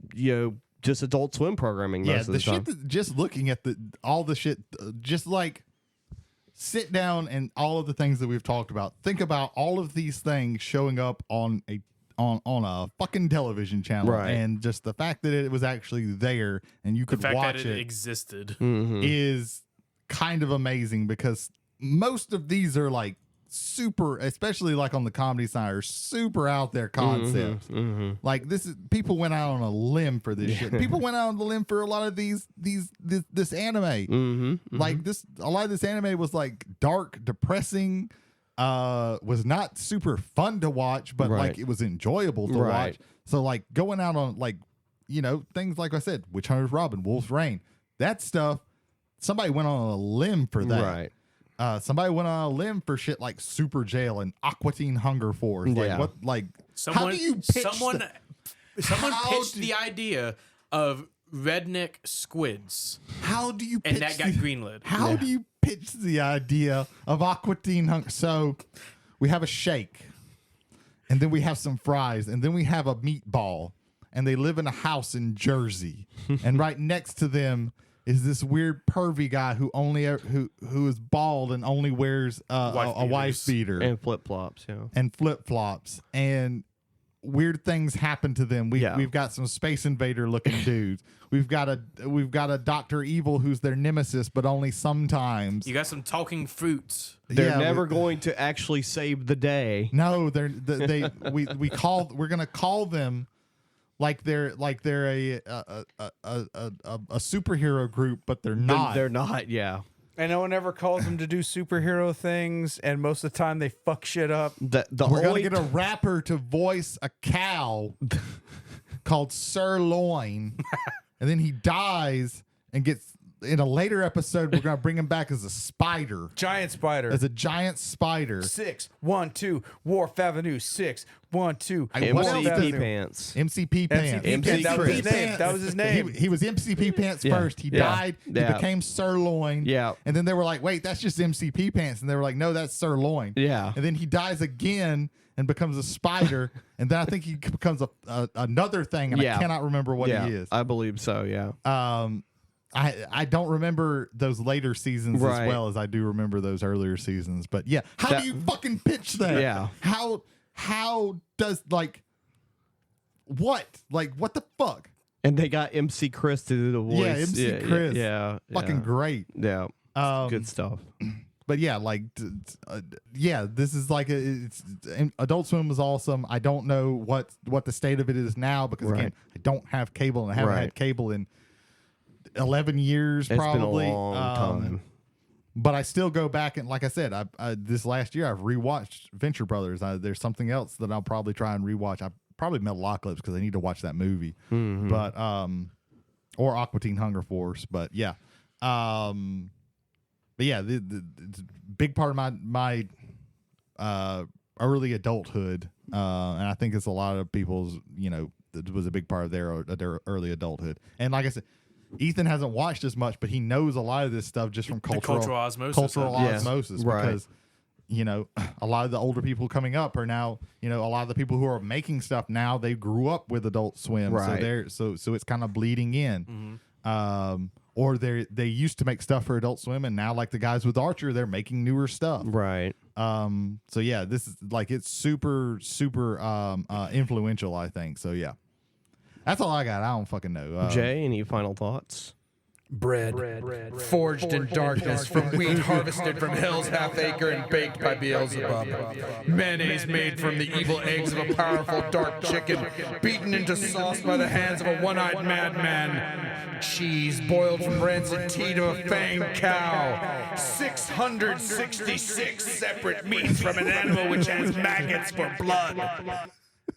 Adult Swim programming most of the time. Shit just looking at all the shit, just like sit down and all of the things that we've talked about. Think about all of these things showing up on a fucking television channel, and just the fact that it was actually there and you could watch it existed is kind of amazing, because most of these are like super, especially like on the comedy side, are super out there concepts. Like people went out on a limb for this shit. People went out on the limb for a lot of this anime. Like a lot of this anime was like dark, depressing, was not super fun to watch, but like it was enjoyable to watch. So like going out on like, things like I said, Witch Hunter's Robin, Wolf's Rain, that stuff, somebody went on a limb for that. Somebody went on a limb for shit like Super Jail and Aqua Teen Hunger Force. Like what? Like how do you pitch someone pitched the idea of redneck squids? How do you pitch and that got greenlit? How do you pitch the idea of Aqua Teen Hunger? So we have a shake, and then we have some fries, and then we have a meatball, and they live in a house in Jersey, and right next to them is this weird pervy guy who who is bald and only wears a wife beater and flip flops, and weird things happen to them. We've got some Space Invader looking dudes. We've got a Dr. Evil who's their nemesis, but only sometimes. You got some talking fruits. They're never going to actually save the day. No, we're gonna call them. Like they're a superhero group, but they're not. They're not. Yeah. And no one ever calls them to do superhero things, and most of the time they fuck shit up. We're gonna get a rapper to voice a cow called Sirloin, and then he dies and gets. In a later episode, we're gonna bring him back as a spider, Giant spider. as a giant spider. 6 1 2 Wharf Avenue 6 1 2 MCP pants. MCP Pants. MC That was his Chris. name. That was his name. He was MCP Pants Yeah. first. He Yeah. died. Yeah. He became Sirloin. Yeah. And then they were like, wait, that's just MCP Pants. And they were like, no, that's Sirloin. Yeah. And then he dies again and becomes a spider. And then I think he becomes another thing. And Yeah. I cannot remember what Yeah, he is. I believe so. Yeah. I don't remember those later seasons Right. as well as I do remember those earlier seasons. But yeah, how do you fucking pitch that? Yeah. How does what the fuck? And they got MC Chris to do the voice. Yeah, MC Chris. Yeah. Fucking great. Yeah. Good stuff. But yeah, this is like Adult Swim was awesome. I don't know what the state of it is now because again, I don't have cable and I haven't had cable in 11 years probably. Been a long time. But I still go back and like I said, I this last year I've rewatched Venture Brothers. There's something else that I'll probably try and rewatch. I probably Metalocalypse because I need to watch that movie. Mm-hmm. But or Aqua Teen Hunger Force. But yeah. But yeah, the big part of my early adulthood, and I think it's a lot of people's, it was a big part of their early adulthood. And like I said, Ethan hasn't watched as much, but he knows a lot of this stuff just from cultural osmosis. Right. Because a lot of the older people coming up are now, a lot of the people who are making stuff now, they grew up with Adult Swim, Right. so it's kind of bleeding in. Or they used to make stuff for Adult Swim, and now like the guys with Archer, they're making newer stuff. Right. So yeah, this is like it's super influential, I think. So yeah, that's all I got. I don't fucking know. Jay, any final thoughts? Bread forged in darkness from wheat harvested from hell's half acre and baked by Beelzebub. Mayonnaise made from the evil eggs of a powerful dark chicken, beaten into sauce by the hands of a one-eyed madman. Cheese boiled from rancid teat of a fanged cow. 666 separate meats from an animal which has maggots for blood.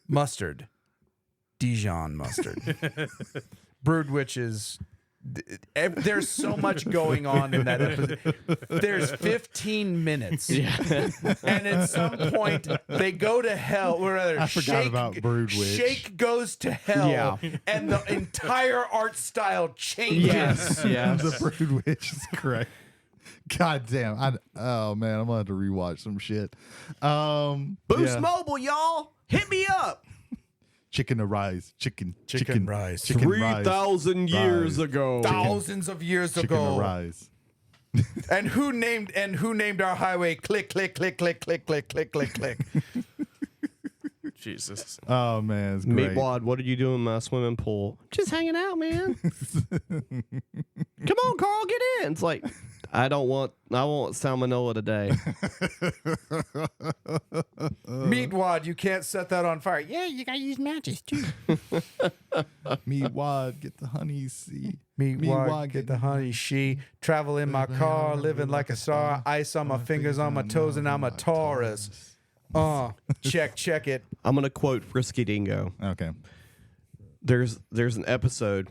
Mustard. Dijon mustard. Brood witches. There's so much going on in that episode. There's 15 minutes. Yeah. And at some point, they go to hell. Or rather, I forgot about Brood Witch. Shake goes to hell. Yeah. And the entire art style changes. Yes. Yes. The Brood Witch is correct. God damn. Oh man, I'm gonna have to rewatch some shit. Boost Mobile, y'all. Hit me up. Chicken to rise. Chicken rise. Chicken rise. 3,000 years ago. Thousands of years Chicken ago. to rise. And who named our highway click click click click click click click click click. Jesus. Oh man, it's great. Meatwad, what are you doing in my swimming pool? Just hanging out, man. Come on, Carl, get in. It's like, I want salmonella today. Meatwad, you can't set that on fire. Yeah, you gotta use matches too. Meatwad, get the honey. See. Meatwad, get the honey. She travel in my car, living like a star. Ice on my fingers, on my toes, and I'm a Taurus. Check it. I'm going to quote Frisky Dingo. Okay. There's an episode,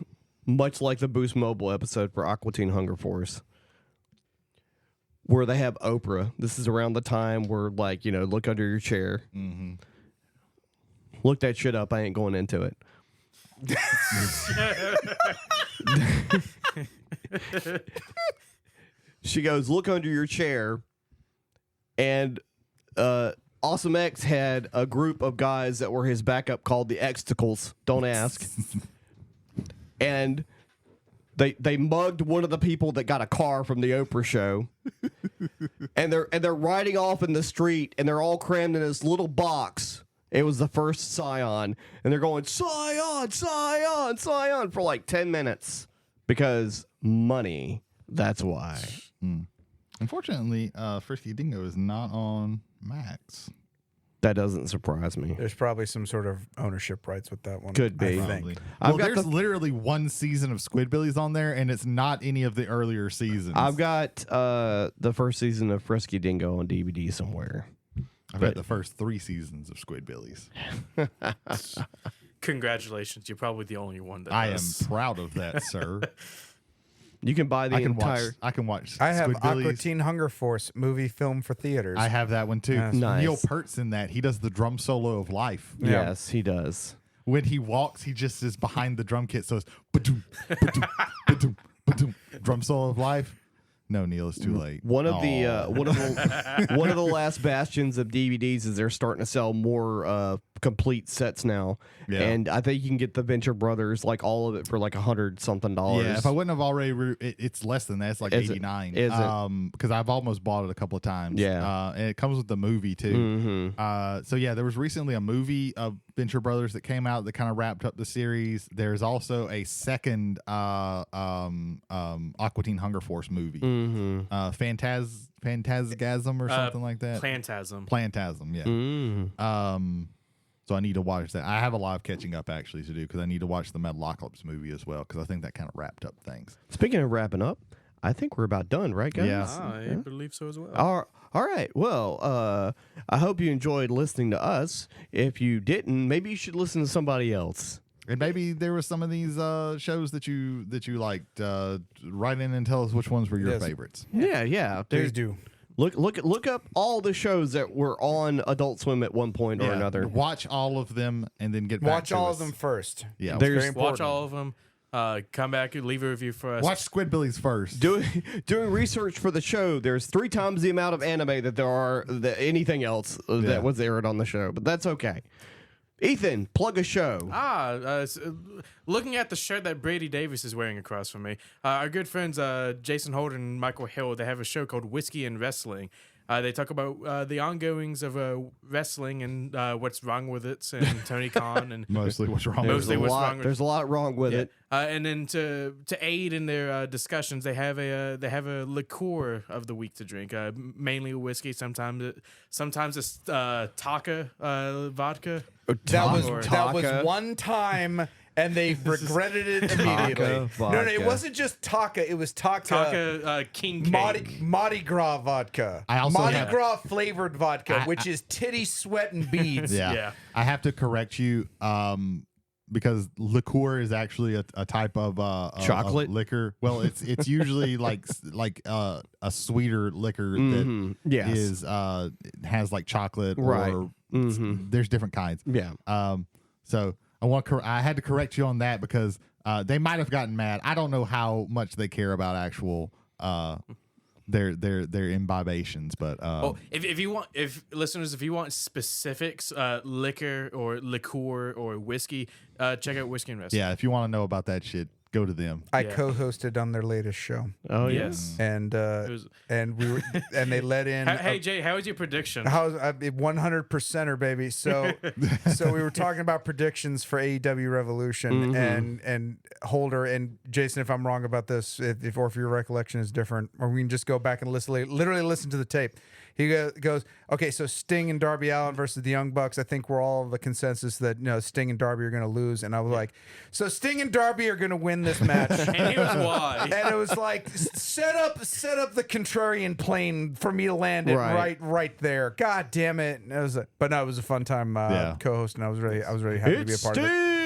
much like the Boost Mobile episode for Aqua Teen Hunger Force, where they have Oprah. This is around the time where, like, look under your chair. Mm-hmm. Look that shit up. I ain't going into it. She goes, look under your chair. And Awesome X had a group of guys that were his backup called the Xtacles. Don't ask. And they mugged one of the people that got a car from the Oprah show. and they're riding off in the street, and they're all crammed in this little box. It was the first Scion, and they're going Scion, Scion, Scion for like 10 minutes because money. That's why. Unfortunately, Frisky Dingo is not on Max. That doesn't surprise me. There's probably some sort of ownership rights with that one. Could be. I Probably. think. Well, got there's literally one season of Squidbillies on there, and it's not any of the earlier seasons. I've got the first season of Frisky Dingo on DVD somewhere. I've got the first 3 seasons of Squidbillies. Congratulations, you're probably the only one that I am does. proud of that, sir. You can buy the entire. I can watch. I have Squidbillies. Aqua Teen Hunger Force movie film for theaters. I have that one too. Yes. Nice. Neil Peart's in that. He does the drum solo of life. Yeah. Yes, he does. When he walks, he just is behind the drum kit, so it's ba-doom, ba-doom, ba-doom, ba-doom. Drum solo of life. No, Neil, it's too late. One of the last bastions of DVDs is they're starting to sell more complete sets now, Yeah. and I think you can get the Venture Brothers, like all of it, for like $100-something. Yeah, if I wouldn't have already, it's less than that. It's like Is it? 89. Is it? Because I've almost bought it a couple of times. Yeah. And it comes with the movie too. So yeah, there was recently a movie of Venture Brothers that came out that kind of wrapped up the series. There's also a second Aqua Teen Hunger Force movie. Phantasgasm or something like that. Plantasm, yeah. So I need to watch that. I have a lot of catching up actually to do because I need to watch the Metalocalypse movie as well because I think that kind of wrapped up things. Speaking of wrapping up, I think we're about done, right, guys? Yeah. I believe so as well. All right. Well, I hope you enjoyed listening to us. If you didn't, maybe you should listen to somebody else. And maybe there were some of these shows that you liked. Write in and tell us which ones were your Yes. favorites. Yeah. Please do. Look up all the shows that were on Adult Swim at one point or another. Watch all of them and then get back Watch to all us. of them first. Yeah. It's very There's- important. Watch all of them. Come back and leave a review for us. Watch Squidbillies first. Doing research for the show, there's 3 times the amount of anime that there are anything else that was aired on the show, but that's okay. Ethan, plug a show. Looking at the shirt that Brady Davis is wearing across from me, our good friends Jason Holden and Michael Hill, they have a show called Whiskey and Wrestling. They talk about the ongoings of wrestling and what's wrong with it, and Tony Khan and Mostly what's wrong There's with a it. what's wrong with- There's a lot wrong with it. and then to aid in their discussions, they have a liqueur of the week to drink, mainly whiskey. Sometimes it's Taka vodka. That was Taka. one time, and they regretted it immediately. No, it vodka. wasn't just Taka. It was Taka King Cake. Mardi Gras vodka. I also Mardi have- Gras flavored vodka, which is titty, sweat, and beads. Yeah. Yeah. I have to correct you because liqueur is actually a type of Chocolate? of liquor. Well, it's usually like a sweeter liquor that Yes. is has like chocolate Right. or there's different kinds. Yeah. So I had to correct you on that because they might have gotten mad. I don't know how much they care about actual their imbibations, but if listeners, if you want specifics, liquor or liqueur or whiskey, check out Whiskey and Wrestling. yeah, if you want to know about that shit, go to them. I co-hosted on their latest show, Oh Yes. and was- and we were, and they let in. Hey Jay, how was your prediction? How's 100%er, baby? So we were talking about predictions for AEW Revolution, and Holder and Jason. If I'm wrong about this, if your recollection is different, or we can just go back and literally listen to the tape. He goes, okay, so Sting and Darby Allin versus the Young Bucks. I think we're all of the consensus that Sting and Darby are going to lose. And I was like, so Sting and Darby are going to win this match. And here's why. And it was like, set up the contrarian plane for me to land it right there. God damn it! And it was, but no, it was a fun time co-hosting. I was really happy to be a part of it.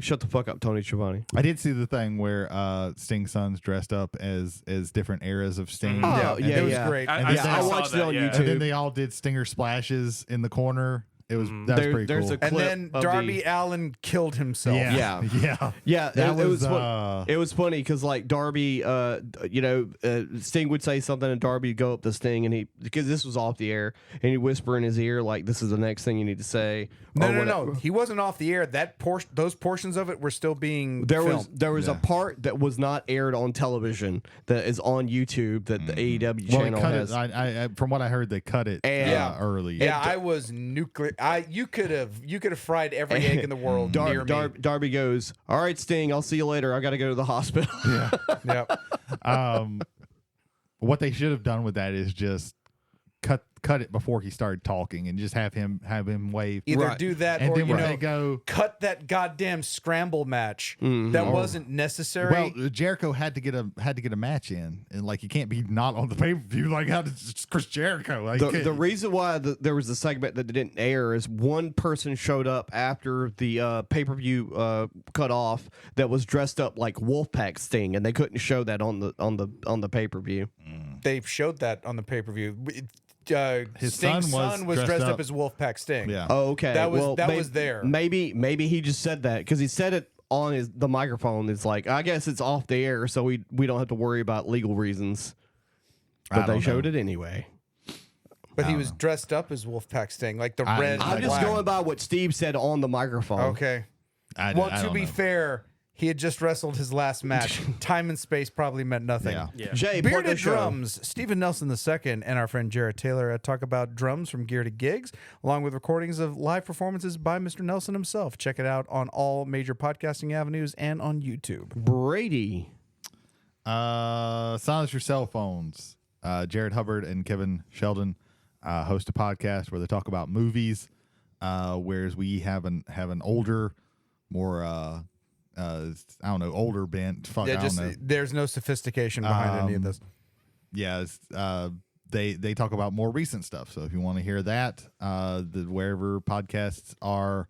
Shut the fuck up, Tony Schiavone. I did see the thing where Sting's sons dressed up as different eras of Sting. Oh, it was great. I saw watched it that, on yeah. YouTube. And then they all did stinger splashes in the corner. It was that was pretty there's cool. a And clip then of Darby Allin killed himself. yeah, Yeah. yeah, Yeah, That it was, was fun. It was funny because like Darby, Sting would say something and Darby would go up to Sting and because this was off the air and he'd whisper in his ear like, "This is the next thing you need to say." No. He wasn't off the air. Those portions of it were still being filmed. There was a part that was not aired on television that is on YouTube that the AEW channel cut has. it. I from what I heard, they cut it early. Yeah, I was nuclear. You could have fried every egg in the world near me. Darby goes, "All right, Sting, I'll see you later. I got to go to the hospital." Yep. What they should have done with that is just cut cut it before he started talking and just have him wave. Either do that and or then they go cut that goddamn scramble match that wasn't necessary. Well, Jericho had to get a match in, and like he can't be not on the pay per view. Like how does Chris Jericho? Like, the reason why there was a segment that didn't air is one person showed up after the pay per view cut off that was dressed up like Wolfpack Sting, and they couldn't show that on the pay per view. They showed that on the pay per view. His Sting's son was dressed up as Wolfpack Sting. Yeah. Oh, okay. That was well, was there. Maybe he just said that because he said it on the microphone. It's like, I guess it's off the air, so we don't have to worry about legal reasons. But they showed it anyway. But he was dressed up as Wolfpack Sting, like the red. I'm just going by what Steve said on the microphone. Okay. Well, to be fair, he had just wrestled his last match. Time and space probably meant nothing. Yeah. Jay, plug Bearded the show. Drums, Stephen Nelson II and our friend Jarrett Taylor talk about drums from gear to gigs, along with recordings of live performances by Mr. Nelson himself. Check it out on all major podcasting avenues and on YouTube. Brady. Silence your cell phones. Jared Hubbard and Kevin Sheldon host a podcast where they talk about movies, whereas we have an older, more I don't know, older band. Fuck, I don't know. There's no sophistication behind any of this. Yeah, they talk about more recent stuff. So if you want to hear that, wherever podcasts are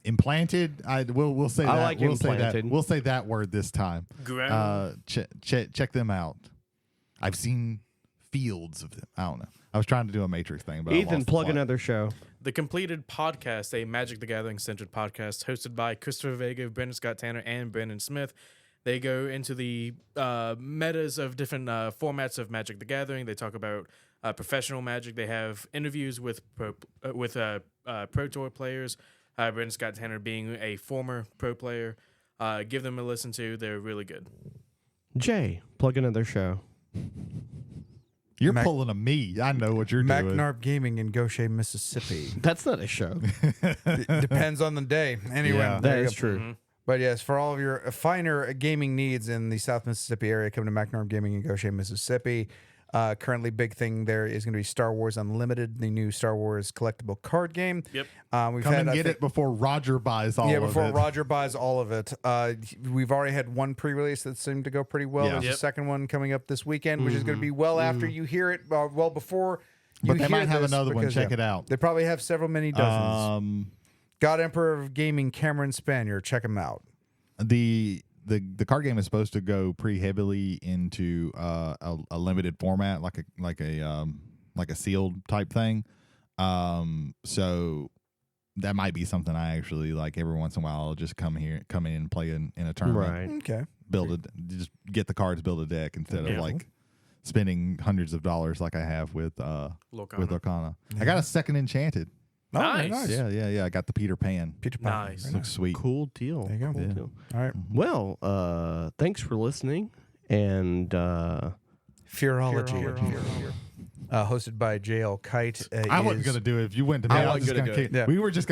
implanted, we'll say that. I like implanted. We'll say that word this time. Check them out. I've seen fields of them. I don't know. I was trying to do a Matrix thing, but Ethan, plug another show. The Completed Podcast, a Magic the Gathering centered podcast hosted by Christopher Vega, Brendan Scott Tanner, and Brandon Smith. They go into the metas of different formats of Magic the Gathering. They talk about professional Magic. They have interviews with Pro Tour players. Brendan Scott Tanner being a former pro player. Give them a listen to. They're really good. Jay, plug another show. You're pulling a me. I know what you're doing. MacNarb Gaming in Goshen, Mississippi. That's not a show. Depends on the day. Anyway, Yeah. That is true. Mm-hmm. But yes, for all of your finer gaming needs in the South Mississippi area, come to MacNarb Gaming in Goshen, Mississippi. Currently, big thing there is going to be Star Wars Unlimited, the new Star Wars collectible card game. Yep. Come get it before Roger buys all of it. Yeah, before Roger buys all of it. We've already had one pre-release that seemed to go pretty well. Yeah. There's a second one coming up this weekend, which is going to be well after you hear it, well before you But they hear might have this, another one. because, Check it out. They probably have several many dozens. God Emperor of Gaming, Cameron Spanier. Check him out. The card game is supposed to go pretty heavily into a limited format, like a sealed type thing. So that might be something I actually like every once in a while. I'll just come in and play in a tournament. Right. Okay. Just get the cards, build a deck instead of like spending hundreds of dollars like I have with Lorcana. I got a second Enchanted. Oh, Nice. Yeah. I got the Peter Pan. Peter Pan. Nice. Very Looks sweet. Cool deal. There you go. Cool Yeah. deal. All right. Well, thanks for listening. And Fearology. Hosted by JL Kite. I wasn't gonna do it if you went to me. I I was wasn't just gonna gonna do it. kick. Yeah. We were just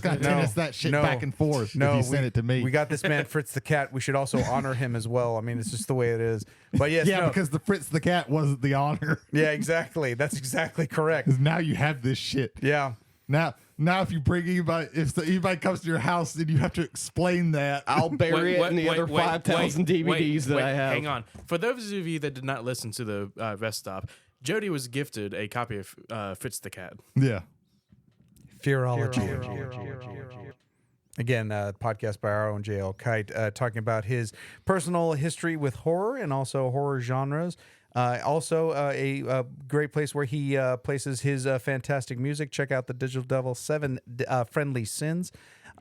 gonna tennis that shit back and forth. No, if you sent it to me. We got this man Fritz the Cat. We should also honor him as well. I mean, it's just the way it is. But yes, yeah, no. because the Fritz the Cat wasn't the honor. Yeah, exactly. That's exactly correct. 'Cause now you have this shit. Yeah. Now if you bring anybody, anybody comes to your house, then you have to explain that. I'll bury it in the other 5,000 DVDs that I have. Hang on. For those of you that did not listen to the rest stop, Jody was gifted a copy of Fritz the Cat. Yeah. Fearology. Again, podcast by our own JL Kite, talking about his personal history with horror and also horror genres. Also, a great place where he places his fantastic music. Check out the Digital Devil 7 Friendly Sins.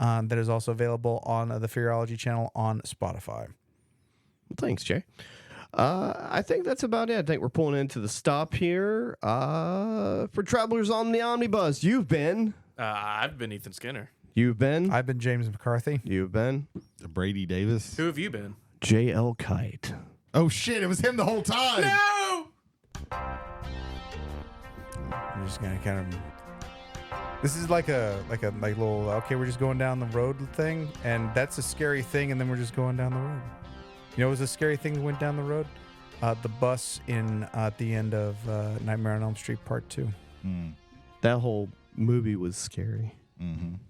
That is also available on the Fearology channel on Spotify. Thanks, Jay. I think that's about it. I think we're pulling into the stop here. For Travelers on the Omnibus, you've been. I've been Ethan Skinner. You've been. I've been James McCarthy. You've been. Brady Davis. Who have you been? JL Kite. Oh shit! It was him the whole time. No! I'm just gonna kind of. This is like a little okay. We're just going down the road thing, and that's a scary thing. And then we're just going down the road. You know, it was a scary thing that went down the road. the bus in at the end of Nightmare on Elm Street Part 2. That whole movie was scary.